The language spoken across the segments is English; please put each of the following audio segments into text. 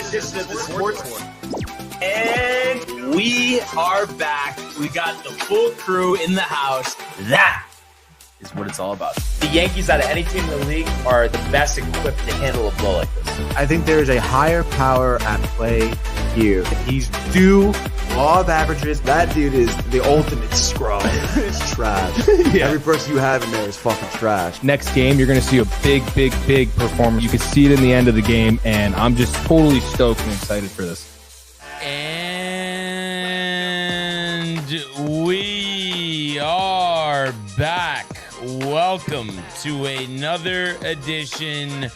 edition of the Sports War. And we are back. We got the full crew in the house. That is what it's all about. The Yankees, out of any team in the league, are the best equipped to handle a blow like this. I think there is a higher power at play here. He's due law of averages. That dude is the ultimate scrub. It's trash. Yeah. Every person you have in there is fucking trash. Next game, you're going to see a big performance. You can see it in the end of the game, and I'm just totally stoked and excited for this. And we are back. Welcome to another edition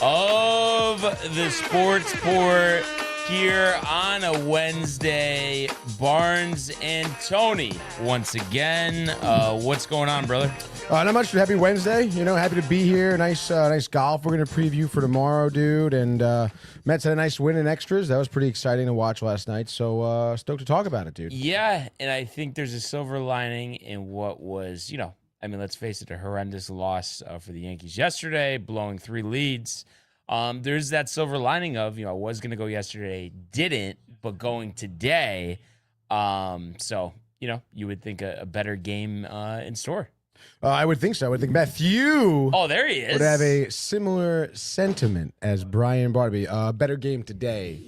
of the Sports Port here on a Wednesday. Barnes and Tony once again. What's going on, brother? Not much. Happy Wednesday. Happy to be here. Nice golf we're going to preview for tomorrow, dude. And Mets had a nice win in extras. That was pretty exciting to watch last night. So stoked to talk about it, dude. Yeah, and I think there's a silver lining in what was, let's face it, a horrendous loss for the Yankees yesterday, blowing 3 leads. There's that silver lining of, I was going to go yesterday, didn't, but going today. So, you would think a better game in store. I would think so. I would think Matthew. Oh, there he is. Would have a similar sentiment as Brian Barby. Better game today.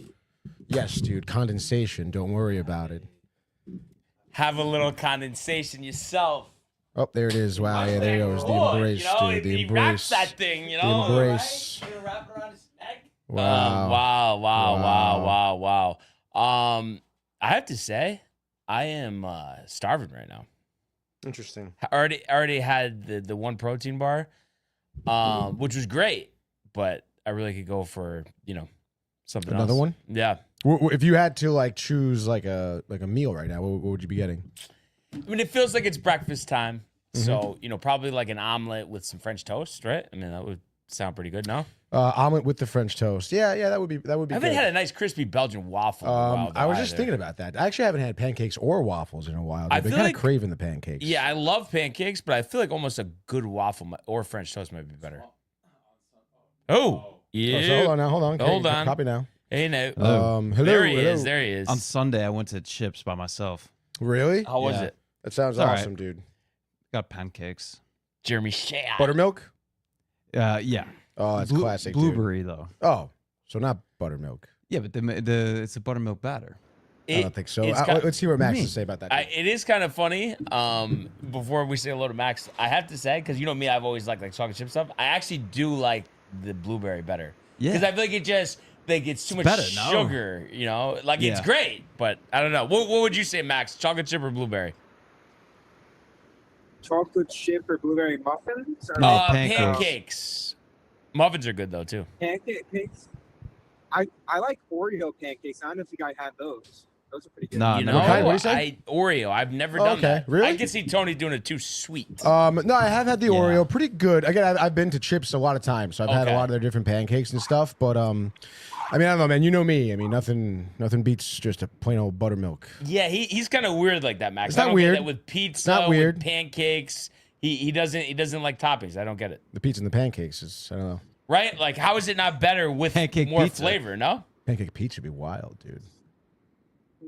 Yes, dude. Condensation. Don't worry about it. Have a little condensation yourself. Oh, there it is. Wow, yeah, there goes. The embrace, dude. The he embrace. wraps that thing, The embrace. Right? Gonna wrap it around his neck. Wow. Wow. I have to say, I am starving right now. Interesting. I already had the one protein bar, which was great, but I really could go for, something Another else. one? Yeah. If you had to choose a meal right now, what would you be getting? I mean, it feels like it's breakfast time. So, probably like an omelet with some French toast, right? I mean, that would sound pretty good, no? Omelet with the French toast. Yeah, that would be I haven't had a nice crispy Belgian waffle in a while. I was just thinking about that. I actually haven't had pancakes or waffles in a while. I've been kind of craving the pancakes. Yeah, I love pancakes, but I feel like almost a good waffle or French toast might be better. Oh, yeah. So hold on. Okay, Hold on. Copy now. Hey, no. Hello. There he is. On Sunday, I went to Chips by myself. Really? How was Yeah. it? That sounds It's all awesome, right. dude. Got pancakes. Jeremy Shea. Buttermilk? Yeah. Oh, that's classic, dude. Blueberry, though. Oh, so not buttermilk. Yeah, but it's a buttermilk batter. I don't think so. it's Let's see what Max has to say about that. It is kind of funny. Before we say hello to Max, I have to say, because me, I've always liked chocolate chip stuff. I actually do like the blueberry better. Yeah. Because I feel like it's too much better, no. sugar, It's Yeah. great, but I don't know. What would you say, Max? Chocolate chip or blueberry? Chocolate chip or blueberry muffins? Or No, Pancakes. Muffins are good, though, too. pancakes? I like Oreo pancakes. I don't know if you guys had those. Those are pretty good. Nah, What kind? What do you say? Oreo. I've never done okay. that. Really? I can see Tony doing it too sweet. No, I have had the Oreo. Pretty good. Again, I've been to Chips a lot of times, so I've had a Okay. lot of their different pancakes and stuff. But I don't know, man. You know me. I mean, nothing beats just a plain old buttermilk. Yeah, he's kind of weird like that, Max. It's not I don't weird. get that with pizza, not weird. with pancakes. He doesn't like toppings. I don't get it. The pizza and the pancakes is, I don't know. Right? Like, how is it not better with Pancake more pizza. flavor? No. Pancake pizza would be wild, dude.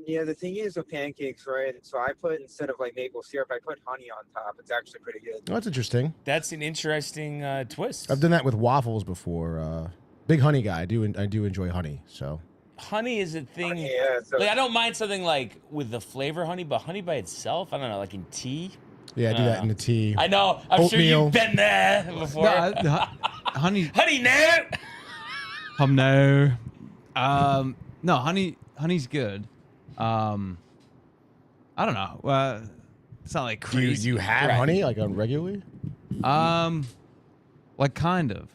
Yeah, the thing is with pancakes, right? So I put, instead of maple syrup, I put honey on top. It's actually pretty good. Oh, that's interesting. That's an interesting twist. I've done that with waffles before. Big honey guy. I do enjoy honey. So Honey is a thing. Yeah, so Like, I don't mind something like with the flavor honey, but honey by itself, I don't know, like in tea. yeah, I do that in the tea. I know. I'm sure Oatmeal. you've been there before. Honey. Honey, no. No. No, honey's good. I don't know. It's not like Do crazy. you have Right. honey regularly? Like kind of.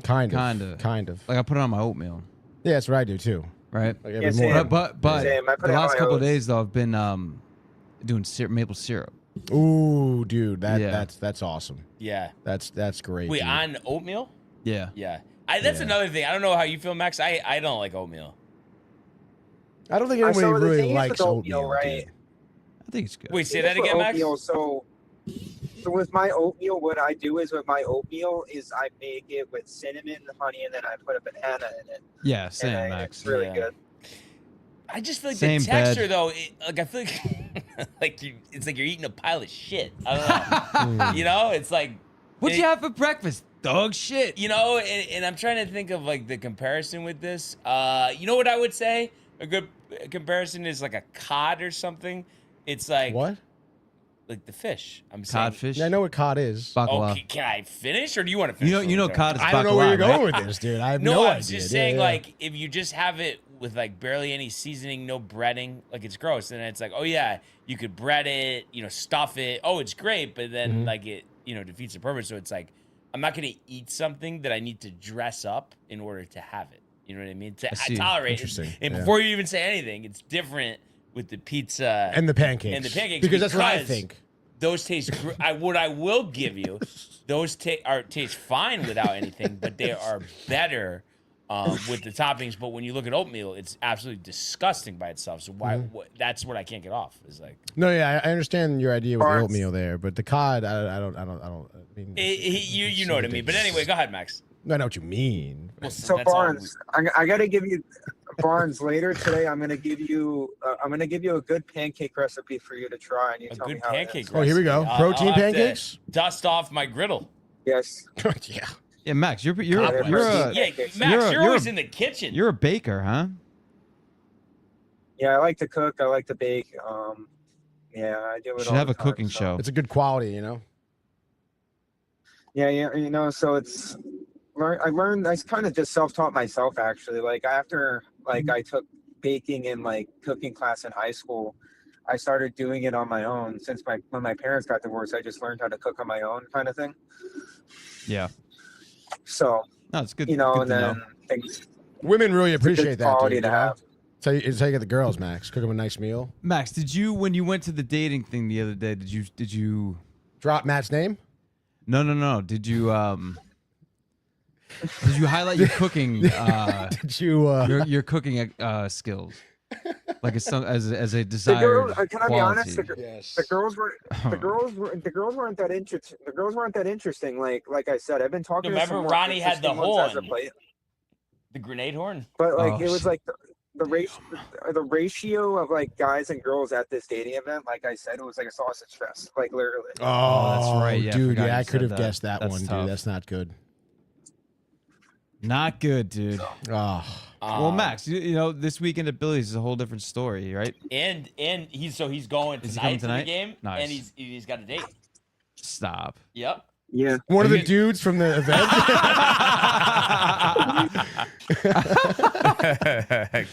Kind of. Like I put it on my oatmeal, Yeah, that's what I do too. right? Like every Yeah, same. morning. But Same. I put the it on last my couple of oats. days though, I've been doing maple syrup. Ooh, dude, Yeah. that's awesome. Yeah. That's great. Wait, dude. on oatmeal? Yeah. Yeah. That's Yeah. another thing. I don't know how you feel, Max. I don't like oatmeal. I don't think So anybody the really thing is likes with oatmeal, oatmeal, right? dude. I think it's good. Wait, say Here's that what again, Max? oatmeal, so with my oatmeal, what I do is with my oatmeal is I make it with cinnamon, honey, and then I put a banana in it. Yeah, same, And Max. it's really Yeah. good. I just feel like Same the texture, bed. though, I feel like it's like you're eating a pile of shit. I don't know. You know, it's like What'd you have for breakfast? Dog shit. You know, and I'm trying to think of like the comparison with this. You know what I would say? A good comparison is like a cod or something. It's like What? Like the fish. I'm saying. Codfish. Yeah, I know what cod is. Bacala. Okay, can I finish or do you want to finish? You know cod is I don't know where you're bacala, right? going with this, dude. I have No, no I idea. was just Yeah, saying, yeah. like, if you just have it with like barely any seasoning, no breading, like it's gross. And it's like, oh yeah, you could bread it, you know, stuff it. Oh, it's great, but then like it, you know, defeats the purpose. So it's like, I'm not gonna eat something that I need to dress up in order to have it. You know what I mean? I I see. tolerate it. Interesting, And yeah. before you even say anything, it's different with the pizza and the pancakes. Because that's what I think. Those taste. What I will give you, those taste fine without anything, but they are better with the toppings. But when you look at oatmeal, it's absolutely disgusting by itself. So why? That's what I can't get off. Is like. No, yeah, I understand your idea with the Barnes. oatmeal there, but the cod, I don't. I mean, You know what I mean. But anyway, go ahead, Max. I know what you mean. Well, So that's all Barnes, I gotta give you Barnes later today. I'm gonna give you a good pancake recipe for you to try, and you a tell me good how it pancake. is. Oh, here we go. recipe. Protein I'll have to pancakes? Dust off my griddle. Yes. Yeah. Yeah, Max, you're Codfish. a Yeah, Pancakes. Max, you're you're always a- in the kitchen. you're a baker, huh? Yeah, I like to cook. I like to bake. Yeah, I do it. You should all have the a time, cooking so- show. It's a good quality, you know? Yeah, you know, so it's I kind of just self-taught myself actually. Like after like I took baking and like cooking class in high school, I started doing it on my own. Since when my parents got divorced, I just learned how to cook on my own kind of thing. Yeah. So, No, it's good. you know, good and to then know. things Women really it's a good appreciate that, quality dude. to You know? have. It's how you get the girls, Max. Cook them a nice meal. Max, when you went to the dating thing the other day, did you Drop Matt's name? No. Did you highlight your cooking Did you? your cooking skills? Like as a The desired girls, can I be honest? quality? Yes. The girls weren't that interesting. The girls weren't that interesting. Like I said, I've been talking. to Remember some more Ronnie had the interesting ones as of horn. late. The grenade horn. But like Oh, it was shit. like the ratio of like guys and girls at this dating event, like I said, it was like a sausage fest, like literally. Oh, that's right. Yeah, I dude. forgot Yeah, you I could said have that. guessed that That's one, tough. dude. That's not good. Not good, dude. Oh, Well, Max, you know this weekend at Billy's is a whole different story, right? And he's going Is he tonight coming to the tonight? game, Nice. and he's got a date. Stop. Yep. Yeah. one of Are the you- dudes from the event.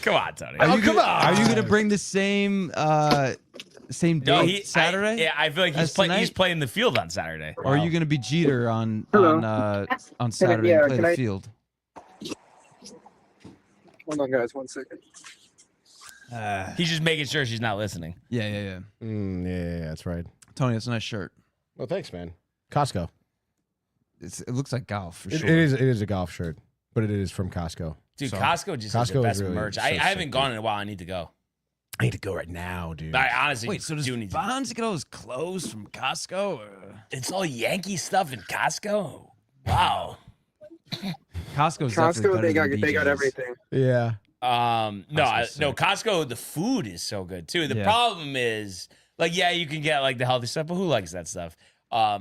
Come on, Tony. Are you come gonna, on. Are you gonna bring the same date Saturday? I feel like As he's tonight? playing the field on Saturday. Or are you gonna be Jeter on Hello. Saturday yeah, and play can the I- field? Hold on, guys, 1 second. He's just making sure she's not listening. Yeah. Yeah, that's right. Tony, that's a nice shirt. Well, thanks, man. Costco. It looks like golf for It sure. is a golf shirt, but it is from Costco. Dude, So, Costco just has Costco the is best really merch. so I haven't sick, gone dude. in a while. I need to go. I need to go right now, dude. I honestly Wait, so does do need to. Bonds get all his clothes from Costco? Or? It's all Yankee stuff in Costco. Wow. Costco's definitely Costco, better they got than they got BJ's. everything. Yeah. Costco's No, sick. Costco. The food is so good too. The Yeah. problem is, like, yeah, you can get like the healthy stuff, but who likes that stuff? Like, I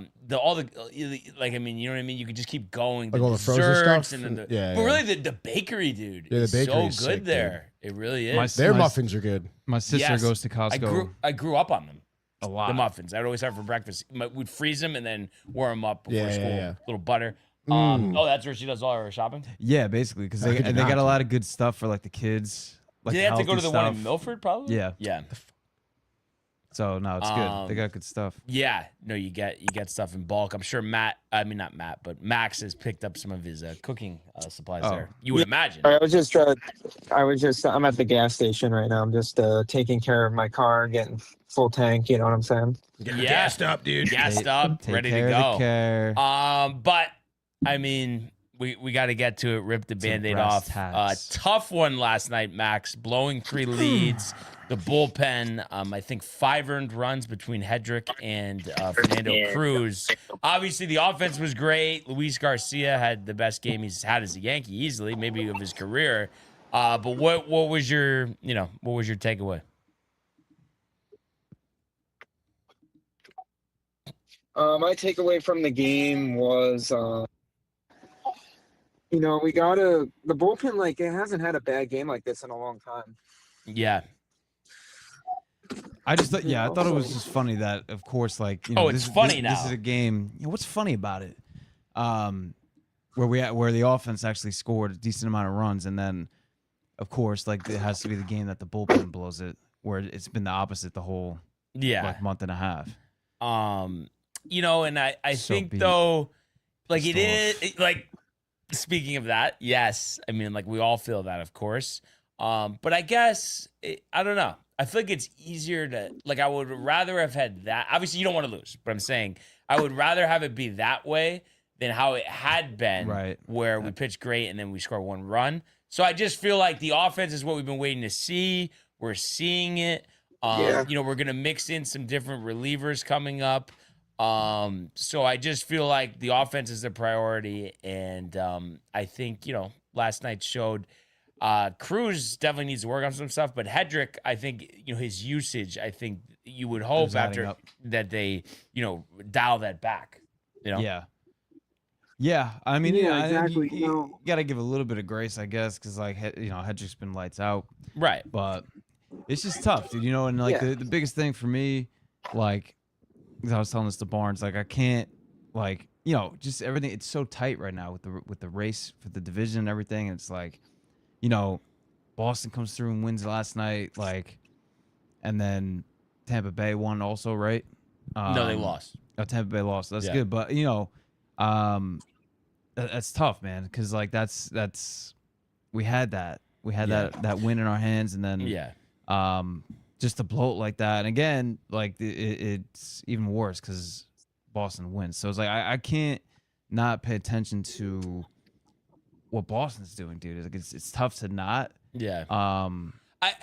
mean, you know what I mean. You can just keep going. Like all the frozen desserts stuff? and then Yeah, but yeah. really, the bakery, dude. Yeah, the is bakery so is good sick, there. It really is. My Their My- muffins are good. My sister Yes. goes to Costco I grew up on them. a lot. The muffins. I'd always have for breakfast. We'd freeze them and then warm them up before Yeah, school. yeah. Little butter. Oh, that's where she does all her shopping. Yeah, basically, because How they could you got not, a lot of good stuff for like the kids. Like Did they have to go to healthy the one in stuff. Milford? Probably. Yeah. Yeah. So no, it's good. They got good stuff. Yeah, no, you get stuff in bulk. I'm sure Max has picked up some of his cooking supplies Oh. there. You would imagine. I'm at the gas station right now. I'm just taking care of my car, getting full tank. You know what I'm saying? Getting gassed up, dude. Gassed up, Take ready care to of go. the care. But I mean, we got to get to it. Rip the Band-Aid off. Tough one last night, Max. Blowing 3 leads. The bullpen, I think 5 earned runs between Hedrick and Fernando Cruz. Obviously, the offense was great. Luis Garcia had the best game he's had as a Yankee, easily, maybe of his career. But what was your takeaway? My takeaway from the game was, we the bullpen, like, it hasn't had a bad game like this in a long time. Yeah. I just thought, I thought it was just funny that, of course, like, it's funny now. This is a game. What's funny about it? Where the offense actually scored a decent amount of runs, and then, of course, like, it has to be the game that the bullpen blows it, where it's been the opposite the whole month and a half. And I think though, like it is like, speaking of that, yes, I mean, like we all feel that, of course. But I guess I don't know. I feel like it's easier to, like, I would rather have had that. Obviously, you don't want to lose, but I'm saying I would rather have it be that way than how it had been, where we pitched great and then we score 1 run. So I just feel like the offense is what we've been waiting to see. We're seeing it. We're going to mix in some different relievers coming up. So I just feel like the offense is the priority. And I think, last night showed Cruz definitely needs to work on some stuff, but Hedrick, I think, his usage, I think you would hope after that they, dial that back, Yeah. Yeah. I mean, exactly. You got to give a little bit of grace, I guess, because, like, Hedrick's been lights out. Right. But it's just tough, dude, and, like, the biggest thing for me, like, I was telling this to Barnes, like, I can't, like, just everything. It's so tight right now with the race for the division and everything. It's like, Boston comes through and wins last night, like, and then Tampa Bay won also, right? No, they lost. Oh, Tampa Bay lost. That's good, but that's tough, man, because, like, that's we had that that win in our hands, and then just to blow it like that, and again, like, it's even worse because Boston wins. So it's like I can't not pay attention to what Boston's doing, dude. Like, it's tough to not. Yeah. I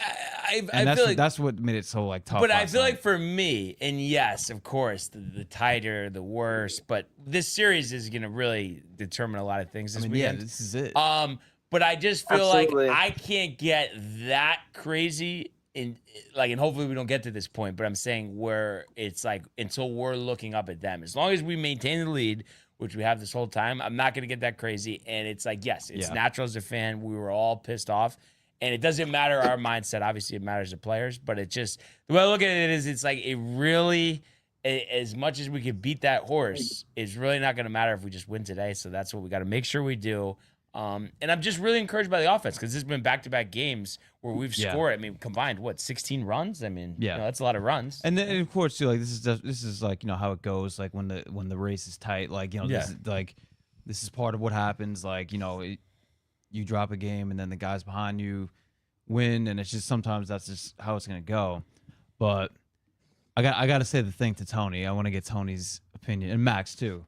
feel like that's what made it so, like, tough. But I feel like for me, and yes, of course, the tighter, the worse. But this series is going to really determine a lot of things this weekend. Yeah, this is it. But I just feel like I can't get that crazy. And hopefully we don't get to this point, but I'm saying where it's like, until we're looking up at them, as long as we maintain the lead, which we have this whole time, I'm not going to get that crazy. And it's like, yes, it's natural as a fan. We were all pissed off, and it doesn't matter our mindset. Obviously it matters to players, but it just, the way I look at it is, it's like, it really, as much as we could beat that horse, it's really not going to matter if we just win today. So that's what we got to make sure we do. And I'm just really encouraged by the offense, because this has been back-to-back games where we've scored. I mean, combined, 16 runs? I mean, that's a lot of runs. And then, of course, too, like, this is like, how it goes, like, when the race is tight, like, this is part of what happens. Like, you drop a game and then the guys behind you win, and it's just, sometimes that's just how it's gonna go. But I got to say the thing to Tony. I want to get Tony's opinion, and Max too.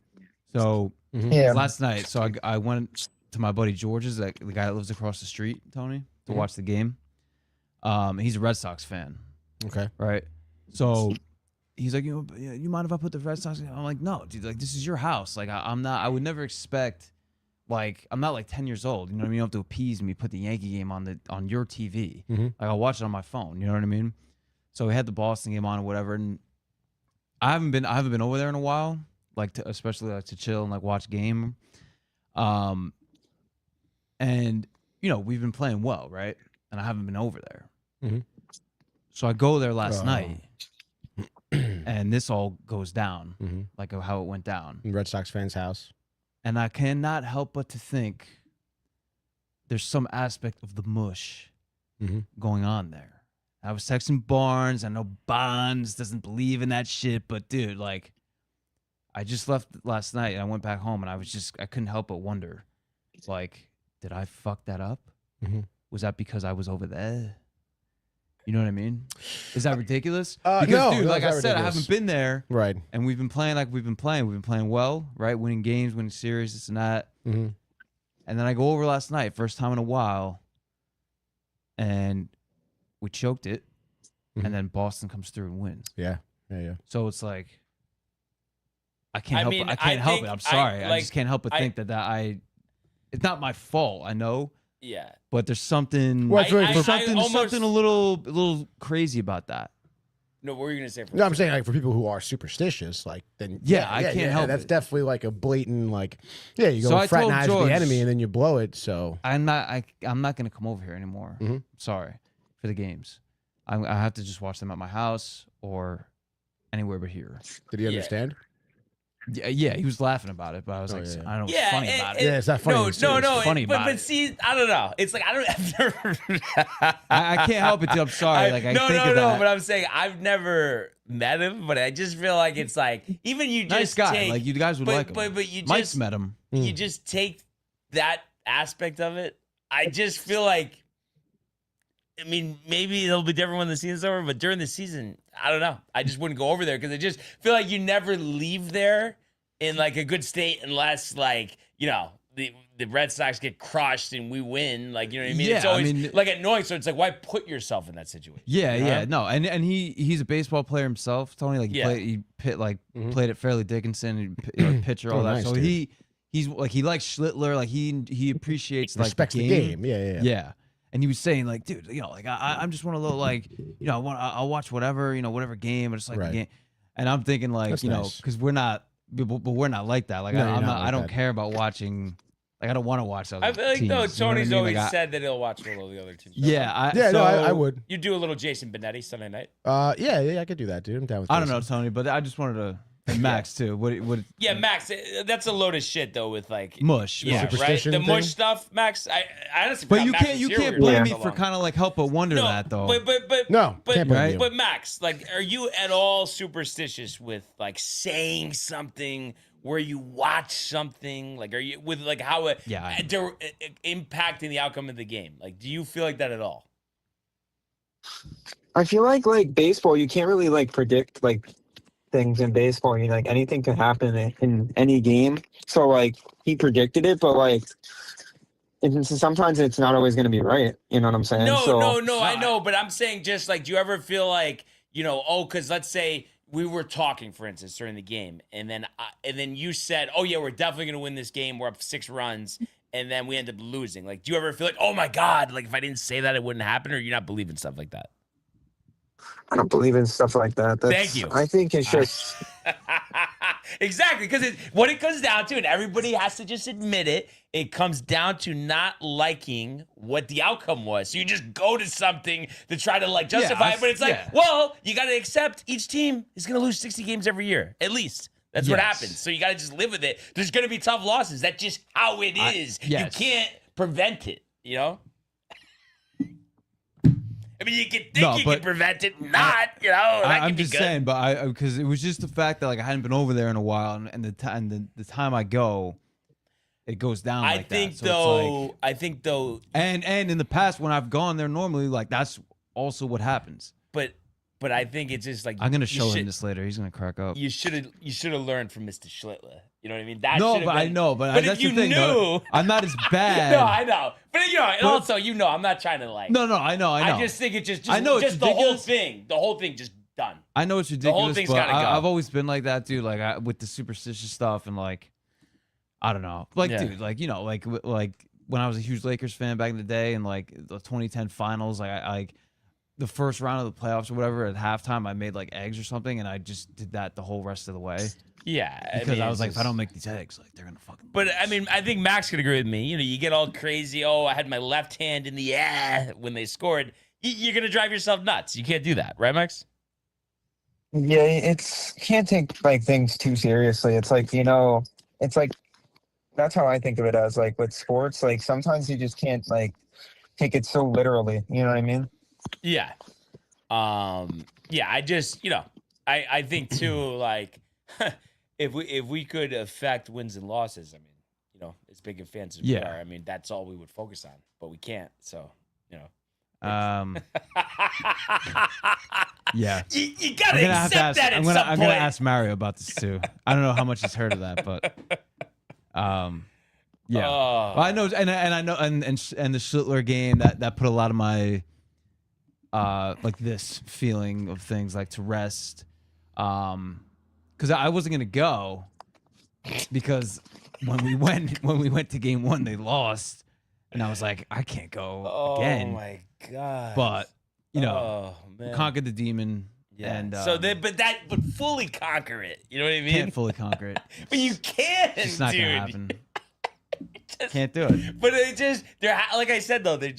So last night, so I went to my buddy George's, the guy that lives across the street, Tony, to watch the game. He's a Red Sox fan. Okay. Right. So he's like, you mind if I put the Red Sox? I'm like, no, dude, like, this is your house. Like, I would never expect, like, I'm not like 10 years old. You know what I mean? You don't have to appease me, put the Yankee game on your TV. Like, I'll watch it on my phone. You know what I mean? So we had the Boston game on or whatever, and I haven't been over there in a while, like, especially like to chill and, like, watch game. And, we've been playing well, right? And I haven't been over there. So I go there last night, and this all goes down, like how it went down. In Red Sox fans' house. And I cannot help but to think there's some aspect of the mush going on there. I was texting Barnes. I know Bonds doesn't believe in that shit, but, dude, like, I just left last night, and I went back home, and I couldn't help but wonder, like, did I fuck that up? Was that because I was over there? You know what I mean? Is that ridiculous? Because, no, dude, like I said, ridiculous. I haven't been there. Right. And we've been playing like we've been playing. We've been playing well, right? Winning games, winning series, this and that. And then I go over last night, first time in a while, and we choked it. And then Boston comes through and wins. Yeah. So it's like, I can't help it. I'm I sorry. I just can't help but think that it's not my fault. I know. Yeah. But there's something, Well, I feel like for- something a little crazy about that. No, what were you gonna say? No, I'm saying like for people who are superstitious, like then I can't help That's it. definitely like a blatant like you go So I told fraternize with George- the enemy and then you blow it. So I'm not gonna come over here anymore. Sorry for the games. I have to just watch them at my house or anywhere but here. did he understand? Yeah, he was laughing about it, but I was like, yeah. I don't know what's funny about it. Yeah, it's not funny. No. funny but about it. see, I don't know. It's like I don't. I can't help it, dude. I'm sorry. I think of that. But I'm saying I've never met him, but I just feel like it's like even you Nice just guy. take, Like you guys would like him. but you Mike's just met him. you just take that aspect of it. I just feel like, I mean, maybe it'll be different when the season's over, but during the season, I don't know. I just wouldn't go over there because I just feel like you never leave there in like a good state unless like, the Red Sox get crushed and we win. Like, you know what I mean? Yeah, It's always I mean, like annoying. So it's like, why put yourself in that situation? Yeah. No, and he's a baseball player himself, Tony. Like he played at Fairleigh Dickinson, pitcher, all that. Nice, So dude. he's like he likes Schlittler. Like he appreciates like Respects the the game. Yeah. And he was saying like, dude, like I'm just one of those like, I'll watch whatever, whatever game. I just like the game. And I'm thinking like, That's nice. because we're not like that. Like No, you're not I like don't that. care about watching. Like I don't want to watch other I feel like teams, though you know what I Tony's mean? always Like, said that he'll watch all the other teams. Yeah, I would. You do a little Jason Benetti Sunday night. Yeah, I could do that, dude. I'm down with I don't Jason. know, Tony, but I just wanted to. And Max too. What? Yeah, Max, that's a load of shit though. With like Mush. yeah, right. Superstition The thing? mush stuff, Max. I honestly, But forgot you Max can't was here blame when we me were for along. kind of like help but wonder that though. But No, can't blame you. But Max, like, are you at all superstitious with like saying something where you watch something? Like, are you with like how it impacting the outcome of the game? Like, do you feel like that at all? I feel like baseball, you can't really like predict like things in baseball. Like anything can happen in any game. So like he predicted it, but like sometimes it's not always going to be right. You know what I'm saying? No, I know, but I'm saying just like, do you ever feel like, because let's say we were talking, for instance, during the game, and then you said, oh yeah, we're definitely going to win this game. We're up 6 runs. And then we end up losing. Like, do you ever feel like, oh my God, like if I didn't say that, it wouldn't happen, or you're not believing stuff like that? I don't believe in stuff like that. Thank you. I think it's just exactly, because what it comes down to, and everybody has to just admit it, it comes down to not liking what the outcome was. So you just go to something to try to like justify it, but it's like, well, you got to accept each team is going to lose 60 games every year, at least. That's what happens. So you got to just live with it. There's going to be tough losses. That's just how it is. You can't prevent it, I mean, you can think you can prevent it, not, I'm just saying, but because it was just the fact that like I hadn't been over there in a while, and the time I go, it goes down like that. So I think though, and in the past when I've gone there normally, like that's also what happens. But I think it's just like I'm gonna show him this later. He's gonna crack up. You should have learned from Mr. Schlittler. You know what I mean? I know, but if that's you the thing. knew, though. I'm not as bad. No, I know, but and also I'm not trying to like. No, I know. I just think it's just I know it's the whole thing. The whole thing just done. I know it's ridiculous. The whole thing's but gotta go. I've always been like that, dude. Like with the superstitious stuff and like, I don't know, like dude, like like when I was a huge Lakers fan back in the day and like the 2010 finals, like I the first round of the playoffs or whatever at halftime, I made like eggs or something, and I just did that the whole rest of the way. Yeah, because I was like, if I don't make these eggs, like they're gonna fucking. But I mean, I think Max could agree with me. You get all crazy. Oh, I had my left hand in the air when they scored. You're gonna drive yourself nuts. You can't do that, right, Max? Yeah, can't take like things too seriously. It's like it's like that's how I think of it as like with sports. Like sometimes you just can't like take it so literally. You know what I mean? Yeah. I just, I think too, like, if we could affect wins and losses, I mean, as big of fans as we are, I mean, that's all we would focus on, but we can't. So, yeah. You gotta accept that at some point. I'm gonna ask Mario about this too. I don't know how much he's heard of that, but Yeah, Oh. well, I know, and I know, and the Schlittler game that put a lot of my like this feeling of things like to rest, because I wasn't gonna go because when we went to game 1 they lost, and I was like I can't go again. Oh my god! But you know, man. conquered the demon. Yeah. And but fully conquer it. You know what I mean? can't fully conquer it. But you can, It's not dude. gonna happen. Can't do it. But it just like I said though, there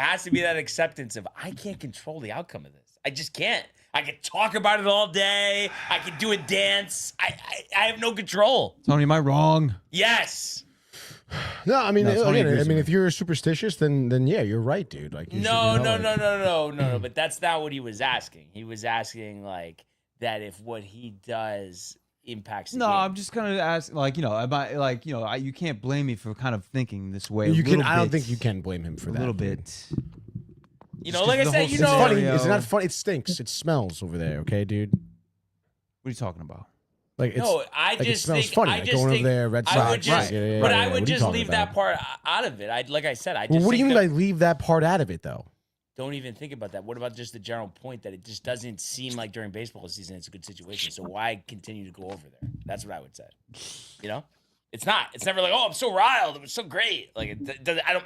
has to be that acceptance of I can't control the outcome of this. I just can't. I can talk about it all day. I can do a dance. I have no control. Tony, am I wrong? Yes. No, I mean, No, Tony again, agrees with if you're superstitious, then yeah, you're right, dude. Like, you should, No. you know, like- But that's not what he was asking. He was asking like that if what he does impacts. The No, game. I'm just gonna ask, like, you know, you can't blame me for kind of thinking this way. You a can. little I don't bit. think you can blame him for A that. little bit. You know, like I the said, whole you It's know, funny. scenario. It's not funny. It stinks. It smells over there. Okay, dude. What are you talking about? Like it's. no, I like, it just smells think funny. I Like just going think over there, Red I Sox. would just, yeah, but yeah, I yeah. would What are you just talking leave about? that part out of it. Like I said, I just Well, what do you think mean that- by leave that part out of it, though? don't even think about that. What about just the general point that it just doesn't seem like during baseball season it's a good situation? So why continue to go over there? That's what I would say. You know, it's not. It's never like, oh, I'm so riled. It was so great. Like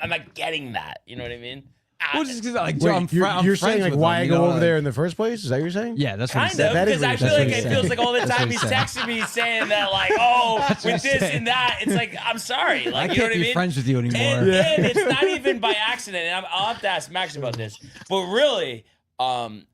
I'm not getting that. You know what I mean? Well, just 'cause, like, Wait, I'm you're friends saying like with why him, I you go know, over like- there in the first place? Is that what you're saying? Yeah, that's what Kind he said. of, That is because I what feel he's like saying. it feels like all the That's time what he's he's texting me saying that, like, oh, what with he's this saying. and that. It's like, I'm sorry. I Like, you know can't what I be mean? friends with you anymore. And it's not even by accident. And I'll have to ask Max about this. But really,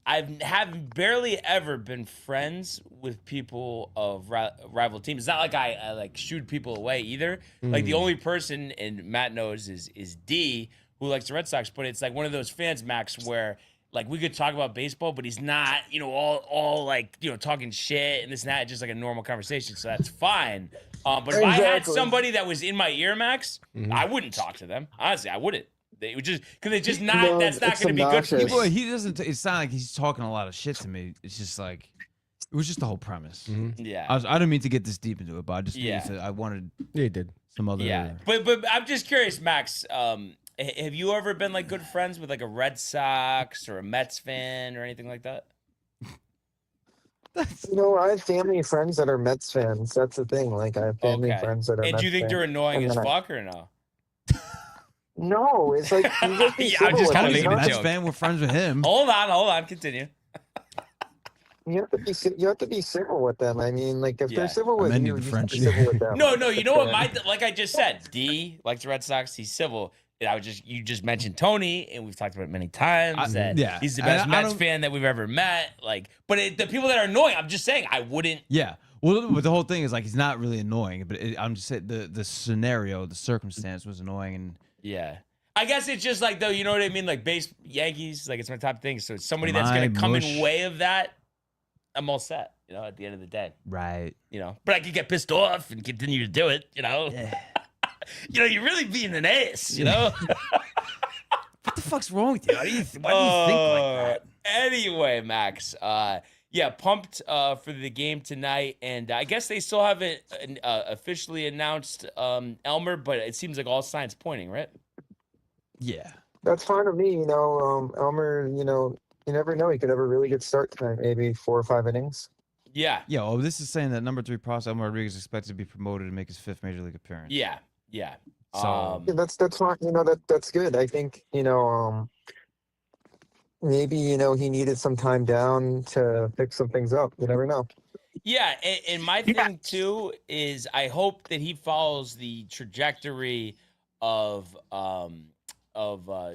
I've barely ever been friends with people of rival teams. It's not like I like shooed people away either. Like the only person, and Matt knows, is D, who likes the Red Sox. But it's like one of those fans, Max, where like we could talk about baseball, but he's not, you know, all like, you know, talking shit and this and that, just like a normal conversation. So that's fine. But if I had somebody that was in my ear, Max, I wouldn't talk to them. Honestly, I wouldn't. They would just because it's just not. No, that's not it's going to be good for obnoxious. you. Well, he doesn't. It's not like he's talking a lot of shit to me. It's just like it was just the whole premise. Yeah. I didn't mean to get this deep into it, but I just Yeah. needed to, I wanted Yeah, he did. some other. Yeah, but I'm just curious, Max. Have you ever been like good friends with like a Red Sox or a Mets fan or anything like that? You know, I have family and friends that are Mets fans. That's the thing. Like, I have family and friends that are And Mets do you think fans. they're annoying And as then fuck or no? No, it's like you just be Yeah, I'm civil just with kinda them, making you a know? Mets joke. fan, we're friends with him. Hold on, continue. You have to be civil with them. I mean, like if Yeah. they're civil with Amending you, the you should be friendship. civil with them. No, you know what? Like I just said, D likes the Red Sox. He's civil. And you just mentioned Tony, and we've talked about it many times. That yeah. he's the And best I Mets don't- fan that we've ever met. Like, but the people that are annoying, I'm just saying, I wouldn't. Yeah. Well, but the whole thing is like he's not really annoying, but I'm just saying the scenario, the circumstance was annoying, and Yeah. I guess it's just like, though, you know what I mean? Like Yankees, like it's my top thing. So it's somebody that's My going to come mush. in way of that. I'm all set, you know, at the end of the day, right. you know, but I could get pissed off and continue to do it, you know, you know, you're really being an ace, you know? What the fuck's wrong with you? Why do you think like that? Anyway, Max, yeah, pumped for the game tonight. And I guess they still haven't officially announced Elmer, but it seems like all signs pointing, right? Yeah. That's fine with me. You know, Elmer. You know, you never know. He could have a really good start tonight. Maybe 4 or 5 innings. Yeah. Yeah. Well, this is saying that number 3 prospect Elmer Rodriguez is expected to be promoted and make his 5th major league appearance. Yeah. So Yeah, that's fine. You know, that's good. I think, you know, maybe, you know, he needed some time down to fix some things up. You never know. Yeah, and my thing too is I hope that he follows the trajectory of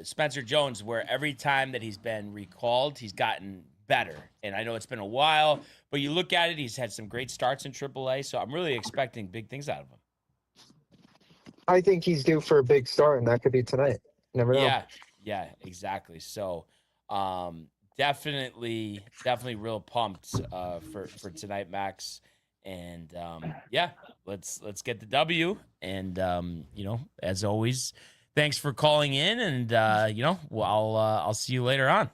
Spencer Jones, where every time that he's been recalled, he's gotten better. And I know it's been a while, but you look at it, he's had some great starts in AAA, so I'm really expecting big things out of him. I think he's due for a big start, and that could be tonight. You never know. Yeah, exactly. So, definitely real pumped for tonight, Max. And yeah, let's get the W. And you know, as always, thanks for calling in. And you know, well, I'll see you later on.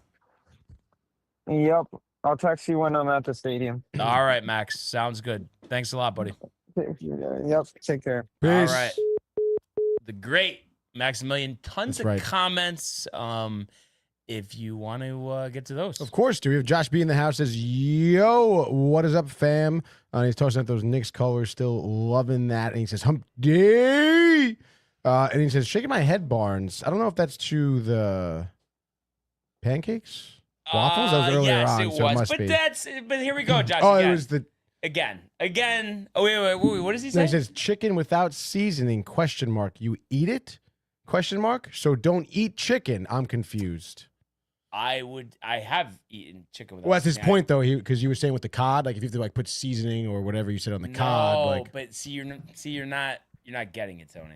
Yep. I'll text you when I'm at the stadium. All right, Max. Sounds good. Thanks a lot, buddy. Yep. Take care. Peace. All right. the great Maximilian. Tons That's of right. comments. If you want to get to those. Of course, dude. We have Josh B in the house. Says, yo, what is up, fam? He's tossing out those Knicks colors. Still loving that. And he says, hump day. And he says, shaking my head, Barnes. I don't know if that's to the pancakes? Waffles? That was earlier yes, on, it so was. it must be. But here we go, Josh. Oh, again. it was the... Again. Oh, wait. What does he No, say? he says, chicken without seasoning, question mark. You eat it? Question mark. So don't eat chicken. I'm confused. I have eaten chicken without Well, that's his seasoning. point, though, because you were saying with the cod, like if you have to like put seasoning or whatever you said on the No, cod. Like, but you're not getting it, Tony.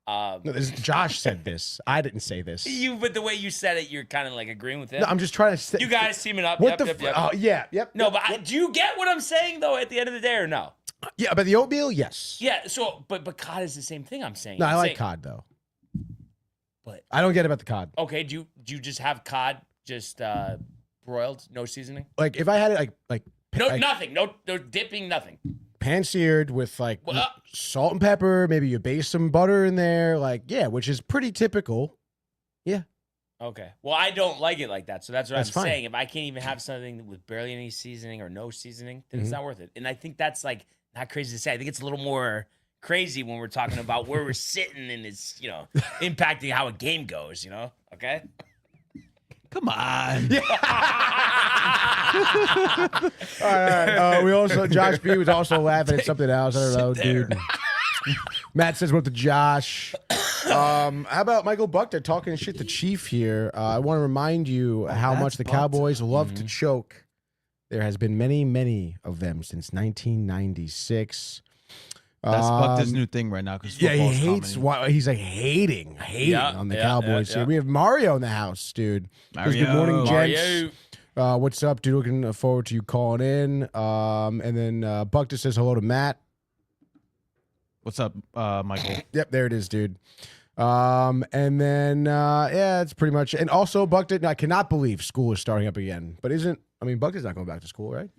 no, Josh said this. I didn't say this. But the way you said it, you're kind of like agreeing with him. No, I'm just trying to say. You guys teaming up. What Yep. Oh, yeah. Yep. No, yep, but yep. do you get what I'm saying though? At the end of the day, or no? Yeah, but the oatmeal, yes. Yeah. So, but cod is the same thing. I'm saying. No, I I'm like saying- cod though. But I don't get about the cod. okay, do you just have cod just broiled, no seasoning? Like if I had it like Nothing, no dipping, nothing. pan-seared with like Well, salt and pepper, maybe you base some butter in there, like yeah, which is pretty typical. Okay. Well, I don't like it like that, so that's what That's I'm fine. saying. If I can't even have something with barely any seasoning or no seasoning, then Mm-hmm. it's not worth it. And I think that's like not crazy to say. I think it's a little more crazy when we're talking about where we're sitting and it's impacting how a game goes. Okay. Come on. All right. We also Josh B was also laughing at something else. I don't know, dude. Matt says, "What to Josh?" How about Michael Buckner talking shit to Chief here? I want to remind you how much the Cowboys love to choke. There has been many, many of them since 1996. That's Buckner's new thing right now. Because Yeah, he hates. He's like hating on the Cowboys here. We have Mario in the house, dude. Says, good morning, gents. What's up, dude? Looking forward to you calling in. And then Buckner says hello to Matt. What's up, Michael? Yep, there it is, dude. And then yeah, it's pretty much. And also, Buckner, I cannot believe school is starting up again. But Buckner's not going back to school, right?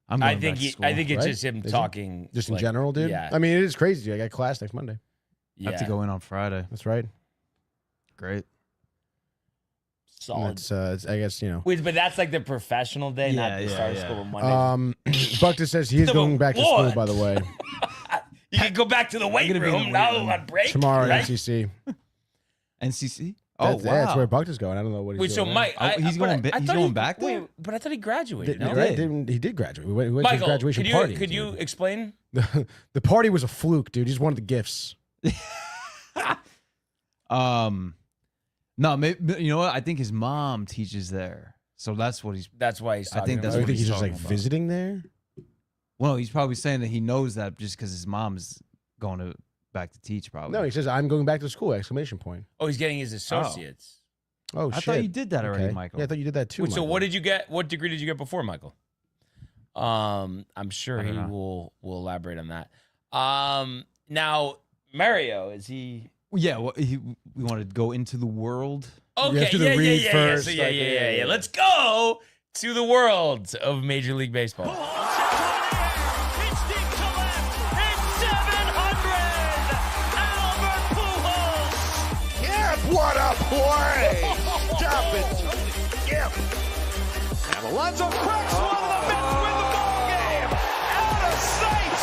I'm I going think back to school. I think it's right? just him Is it? talking, Just in like, general, dude. Yeah. I mean, it is crazy. I got class next Monday. I have to go in on Friday. That's right. Great. Solid. It's I guess Wait, but that's like the professional day, not the start of school on Monday. Buckner says he is going back to school. What? By the way, You can go back to the weight gonna be in the room weight now room. on break. tomorrow right? at NCC. NCC? Oh, That's, wow. that's where Buckner's going. I don't know what he's Wait, so doing. Mike, he's going back there? Wait, but I thought he graduated. Did, No? right? He did graduate. We went to his Michael, graduation party. could you dude. explain? The party was a fluke, dude. He's one of the gifts. No, maybe, you know what? I think his mom teaches there. So that's what he's. That's why he's. I think talking that's I about what think he's he's just like talking about. visiting there. Well, he's probably saying that he knows that just because his mom is going back to teach, probably. No, he says I'm going back to school! Exclamation point. Oh, he's getting his associates. Oh I shit! thought you did that already, Okay. Michael. Yeah, I thought you did that too. Wait, so Michael. what did you get? What degree did you get before, Michael? I'm sure I don't he know. will elaborate on that. Now Mario, is he? Yeah, we want to go into the world. Okay, have to do the read yeah. first, So like, yeah. Let's go to the world of Major League Baseball. It's deep to left. It's 700. Albert Pujols. Yeah, what a play! Stop it! Yep. And Alonso cracks one of the Mets win the ball game. Out of sight.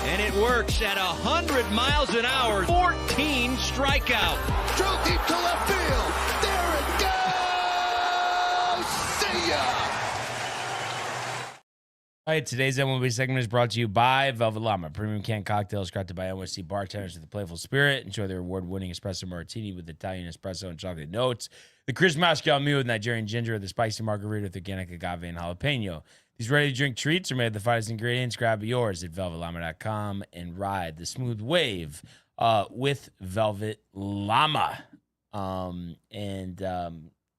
And it works at 100 miles an hour. 14 strikeout. Drove deep to left field. There it goes. See ya. All right, today's MLB segment is brought to you by Velvet Llama, premium canned cocktails crafted by NYC bartenders with a playful spirit. Enjoy their award-winning espresso martini with Italian espresso and chocolate notes, the crisp Moscow Mule with Nigerian ginger, or the spicy margarita with organic agave and jalapeno. These ready-to-drink treats are made of the finest ingredients. Grab yours at velvetllama.com and ride the smooth wave with Velvet Llama.